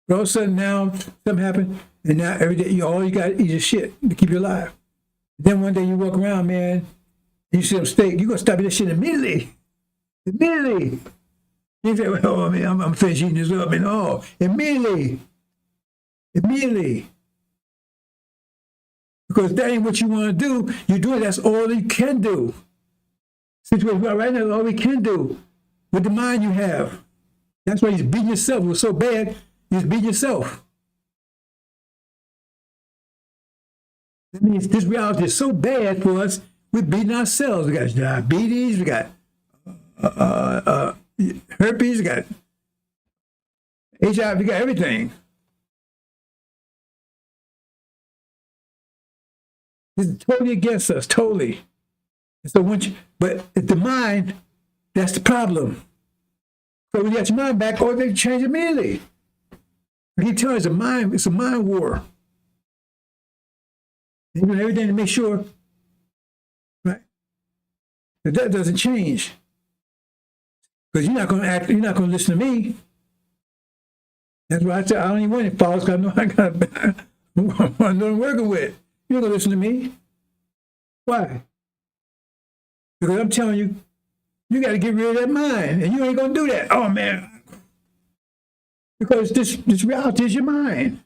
but all of a sudden now something happened, and now every day all you got to eat is shit to keep you alive. Then one day you walk around, man, and you see some steak, you're gonna stop eating that shit immediately. Immediately. You say, well, I'm finished eating this up. Immediately. Because that ain't what you want to do. You do it, that's all you can do. Situation we are right now is all we can do with the mind you have. That's why you're beating yourself. It was so bad, you're beating yourself. That means this reality is so bad for us, we're beating ourselves. We got diabetes, we got herpes, we got HIV, we got everything. This is totally against us, totally. So but at the mind, that's the problem. So when you got your mind back, oh, they change immediately. I keep telling you, it's a mind war. They're doing everything to make sure, right, that doesn't change. Because you're not going to listen to me. That's why I said I don't even want any followers because I know I know I'm working with. You're not going to listen to me. Why? Because I'm telling you, you got to get rid of that mind, and you ain't going to do that. Oh, man. Because this reality is your mind.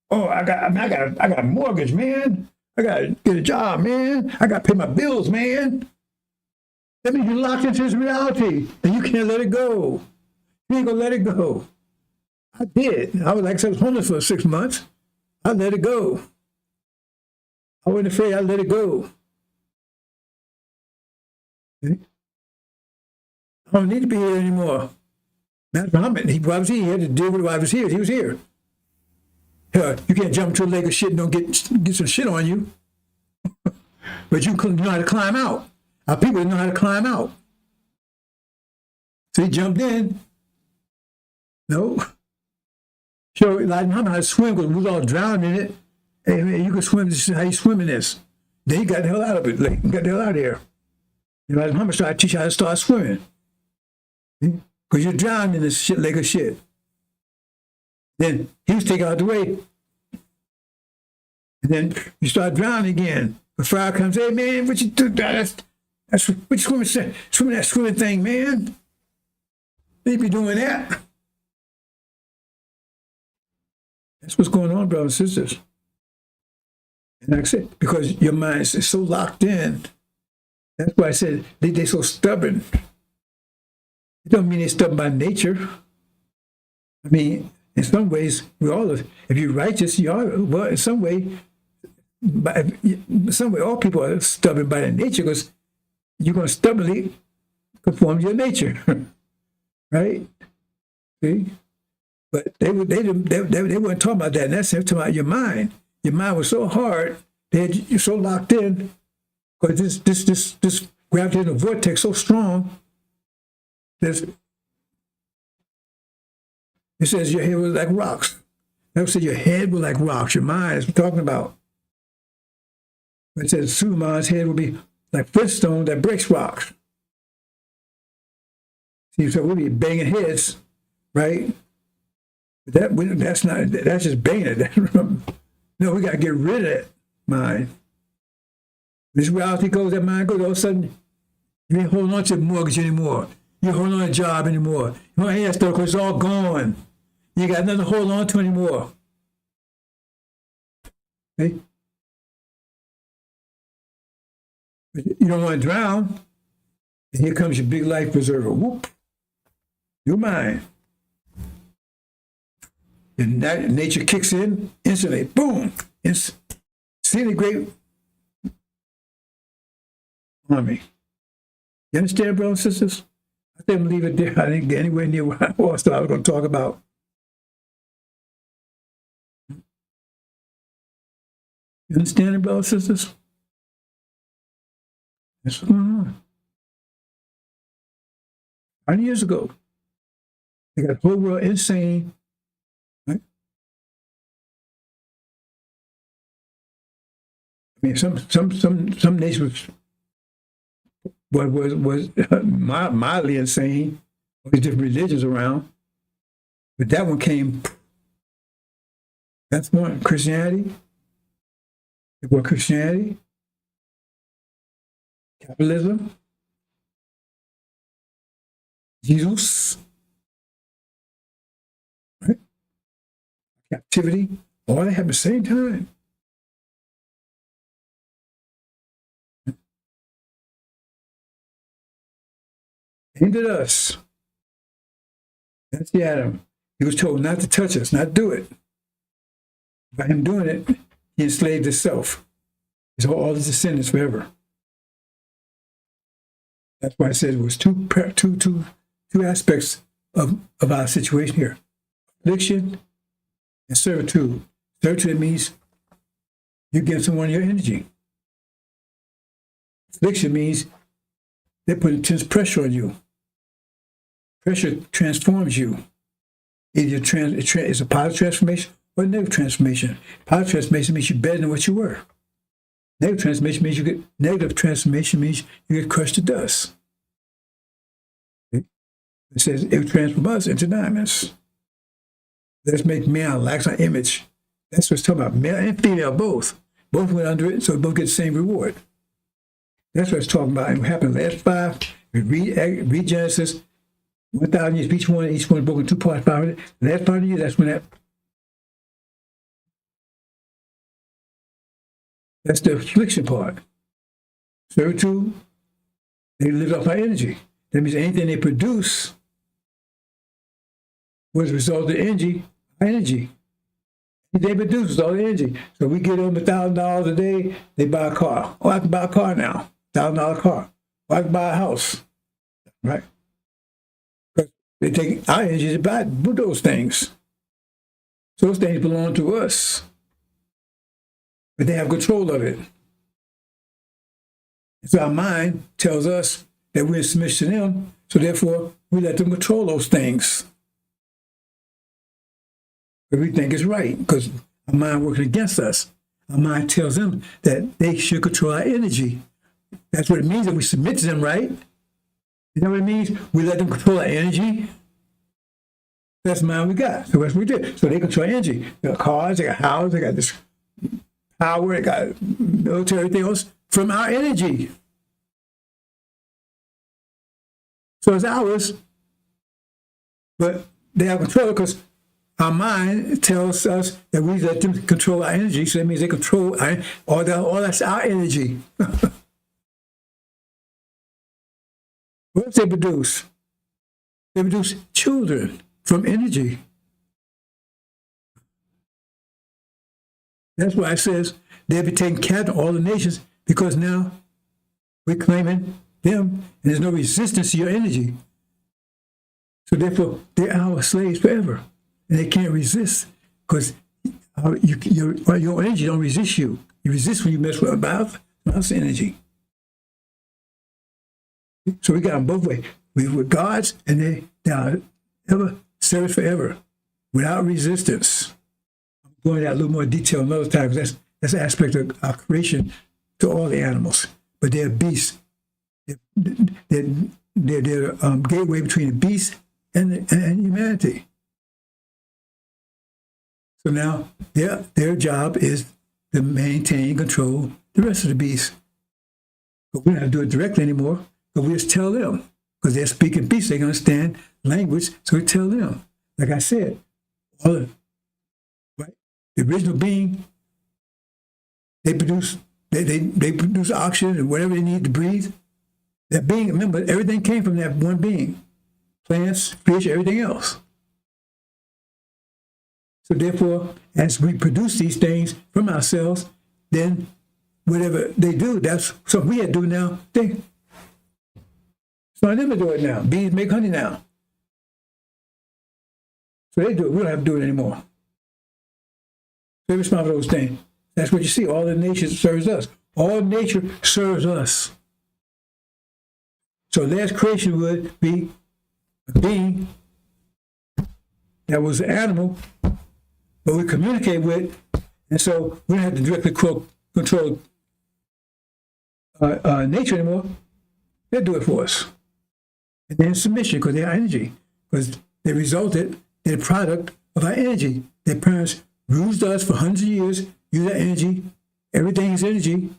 Oh, I got a mortgage, man. I got to get a job, man. I got to pay my bills, man. That means you're locked into this reality, and you can't let it go. You ain't going to let it go. I did. I was homeless for 6 months. I let it go. I wasn't afraid. I let it go. Okay? I don't need to be here anymore. Matt Muhammad, he had to deal with why I was here. He was here. You can't jump into a lake of shit and don't get some shit on you. But you know how to climb out. Our people know how to climb out. So he jumped in. No. So Elijah Muhammad had to swim because we was all drowning in it. Hey, man, you can swim. This is how you swim in this. Then he got the hell out of it. Like, got the hell out of there. Elijah Muhammad started to teach you how to start swimming. Because you're drowning in this shit, lake of shit. Then he was taken out of the way. And then you start drowning again. The fire comes, hey man, what you do? That's what you swimming that swimming thing, man. They be doing that. That's what's going on, brothers and sisters. And like I said, because your mind is so locked in. That's why I said they're so stubborn. It don't mean they're stubborn by nature. I mean, in some ways, if you're righteous, you are. Well, in some way, all people are stubborn by their nature because you're going to stubbornly conform to your nature, right? See, but they weren't talking about that. And that's talking about your mind. Your mind was so hard, you're so locked in because this gravitational vortex so strong. It says your head was like rocks. That said your head was like rocks. Your mind is talking about. It says Suleiman's head will be like Flintstone that breaks rocks. See, so we'll be banging heads, right? But that's just banging it. No, we got to get rid of that mind. This reality goes, that mind goes, all of a sudden, you ain't holding on to the mortgage anymore. You ain't holding on to a job anymore. You don't have that stuff because it's all gone. You got nothing to hold on to anymore. Okay? But you don't want to drown. And here comes your big life preserver. Whoop. Your mind. And nature kicks in instantly. Boom. Disintegrate army. You understand, brothers and sisters? I think I'm leave it there. I didn't get anywhere near what I was going to talk about. You understand it, brothers and sisters? That's what's going on. 20 years ago, they got the whole world insane. Right? I mean, some nations was mildly insane. There's different religions around, but that one came. That's one Christianity. It was Christianity, capitalism, Jesus, right? Captivity. All they have at the same time. Aimed at us. That's the Adam. He was told not to touch us, not do it. By him doing it, he enslaved himself. He's all his descendants forever. That's why I said it was two aspects of our situation here. affliction, and servitude. Servitude means you give someone your energy. Affliction means they put intense pressure on you. Pressure transforms you. Either it's a positive transformation or a negative transformation. Positive transformation means you're better than what you were. Negative transformation means you get crushed to dust. Okay? It says it will transform us into diamonds. Let's make man like our image. That's what it's talking about. Male and female both. Both went under it, so both get the same reward. That's what it's talking about. And what happened last 5, read Genesis, 1,000 years, each one broken 2 parts, 500. Last 500 years, that's the affliction part. Servitude, they live off our energy. That means anything they produce was a result of energy, our energy. They produce all the energy. So we get them $1,000 a day, they buy a car. Oh, I can buy a car now, $1,000 car. Or I can buy a house, right? Because they take our energy to buy those things. So those things belong to us, but they have control of it. So our mind tells us that we're in submission to them, so therefore we let them control those things. But we think it's right because our mind working against us. Our mind tells them that they should control our energy. That's what it means that we submit to them, right? You know what it means? We let them control our energy. That's the mind we got. So that's what we did. So they control energy. They got cars, they got houses, they got this power, they got military, everything else from our energy. So it's ours, but they have control because our mind tells us that we let them control our energy, so that means they control all that's our energy. What else they produce? They produce children from energy. That's why it says they'll be taking captive all the nations, because now we're claiming them, and there's no resistance to your energy. So therefore, they're our slaves forever. And they can't resist because your energy don't resist you. You resist when you mess with mouse energy. So we got them both ways. We're God's, and they are ever served forever without resistance. I'm going into that a little more detail another time because that's an aspect of our creation to all the animals. But they're beasts. They're gateway between the beast and humanity. So now their job is to maintain and control the rest of the beasts. But we don't have to do it directly anymore, but we just tell them. Because they're speaking beasts, they can understand language, so we tell them. Like I said, the original being, they produce oxygen and whatever they need to breathe. That being, remember, everything came from that one being. Plants, fish, everything else. So therefore, as we produce these things from ourselves, then whatever they do, that's something we had to do now. So I never do it now. Bees make honey now. So they do it. We don't have to do it anymore. They're responsible for those things. That's what you see. All the nature serves us. All nature serves us. So last creation would be a being that was an animal, but we communicate with, and so we don't have to directly control nature anymore. They do it for us. And they're in submission because they're our energy, because they're the product of our energy. Their parents used us for hundreds of years, use that energy. Everything is energy.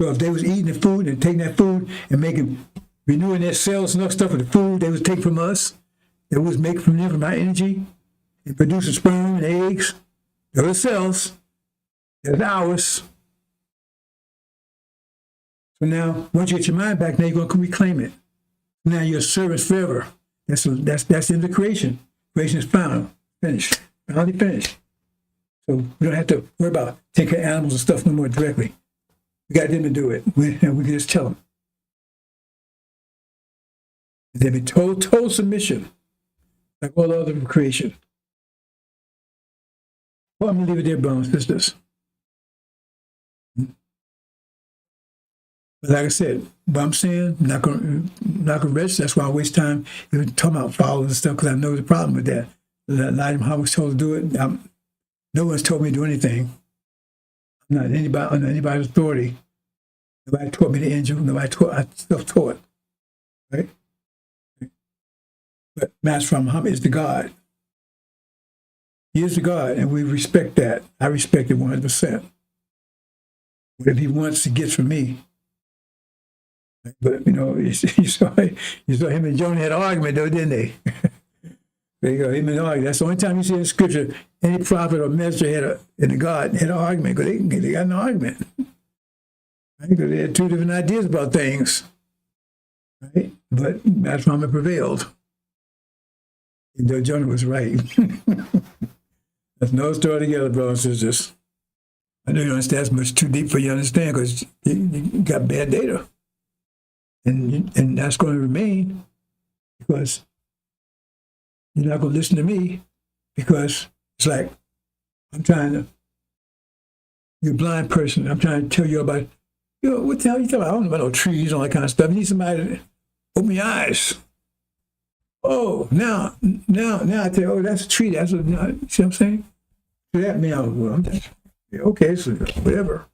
So if they was eating the food and taking that food and renewing their cells and stuff with the food they was taking from us, that was making from them from our energy, and producing sperm and eggs, those cells, they're ours. So now, once you get your mind back, now you're going to reclaim it. Now you're a servant forever. That's the end of creation. Creation is final, finished, finally finished. So we don't have to worry about taking care of animals and stuff no more directly. We got them to do it. We can just tell them. They'll be total submission, like all other creation. Well, I'm going to leave it there, brothers and sisters. But like I said, what I'm saying, I'm not going to register. That's why I waste time even talking about followers and stuff, because I know the problem with that. Elijah Muhammad was told to do it. No one's told me to do anything. I'm not anybody under anybody's authority. Nobody taught me the angel. Nobody taught. I self-taught. Right? But Master Muhammad is the God. He is the God, and we respect that. I respect it 100%. Whatever he wants, he gets from me. But, you know, you saw him and Jonah had an argument, though, didn't they? There you go, him and argument. That's the only time you see in Scripture any prophet or minister and a God had an argument, because they got an argument. Right? Because they had two different ideas about things. Right? But Master Muhammad prevailed. And though Jonah was right. That's no story together, brothers and sisters. I know you don't understand. That's much too deep for you to understand, because you got bad data. And that's going to remain, because you're not going to listen to me, because it's like you're a blind person. I'm trying to tell you about, what the hell are you talking about? I don't know about no trees and all that kind of stuff. You need somebody to open your eyes. Oh, now I tell you, that's a tree. That's what, see what I'm saying? See that? Well, I'm just, okay, so whatever.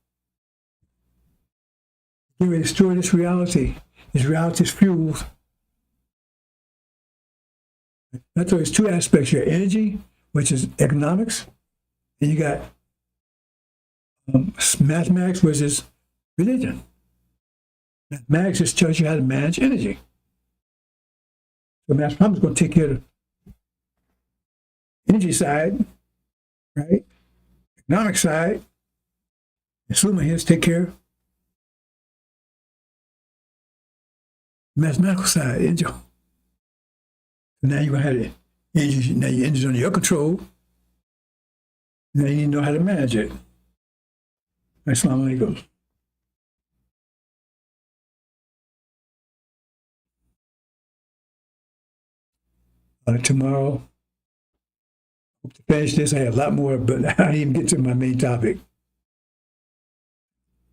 You're going to destroy this reality. This reality is fueled. That's why there's two aspects here: energy, which is economics, and you got mathematics, which is religion. Mathematics just tells you how to manage energy. So Master Muhammad's going to take care of the energy side, right? Economic side. And Suleiman here to take care of the mathematical side, angel. So now you're going to have the energy. Now your energy's under your control. Now you need to know how to manage it. Assalamu alaikum. Tomorrow, hope to finish this. I have a lot more, but I didn't even get to my main topic.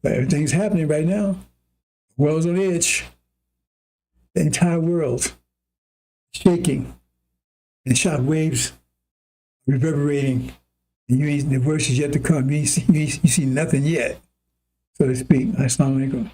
But everything's happening right now. The world's on edge. The entire world shaking, and shock waves reverberating. And the worst is yet to come. You see nothing yet, so to speak. Assalamu alaikum.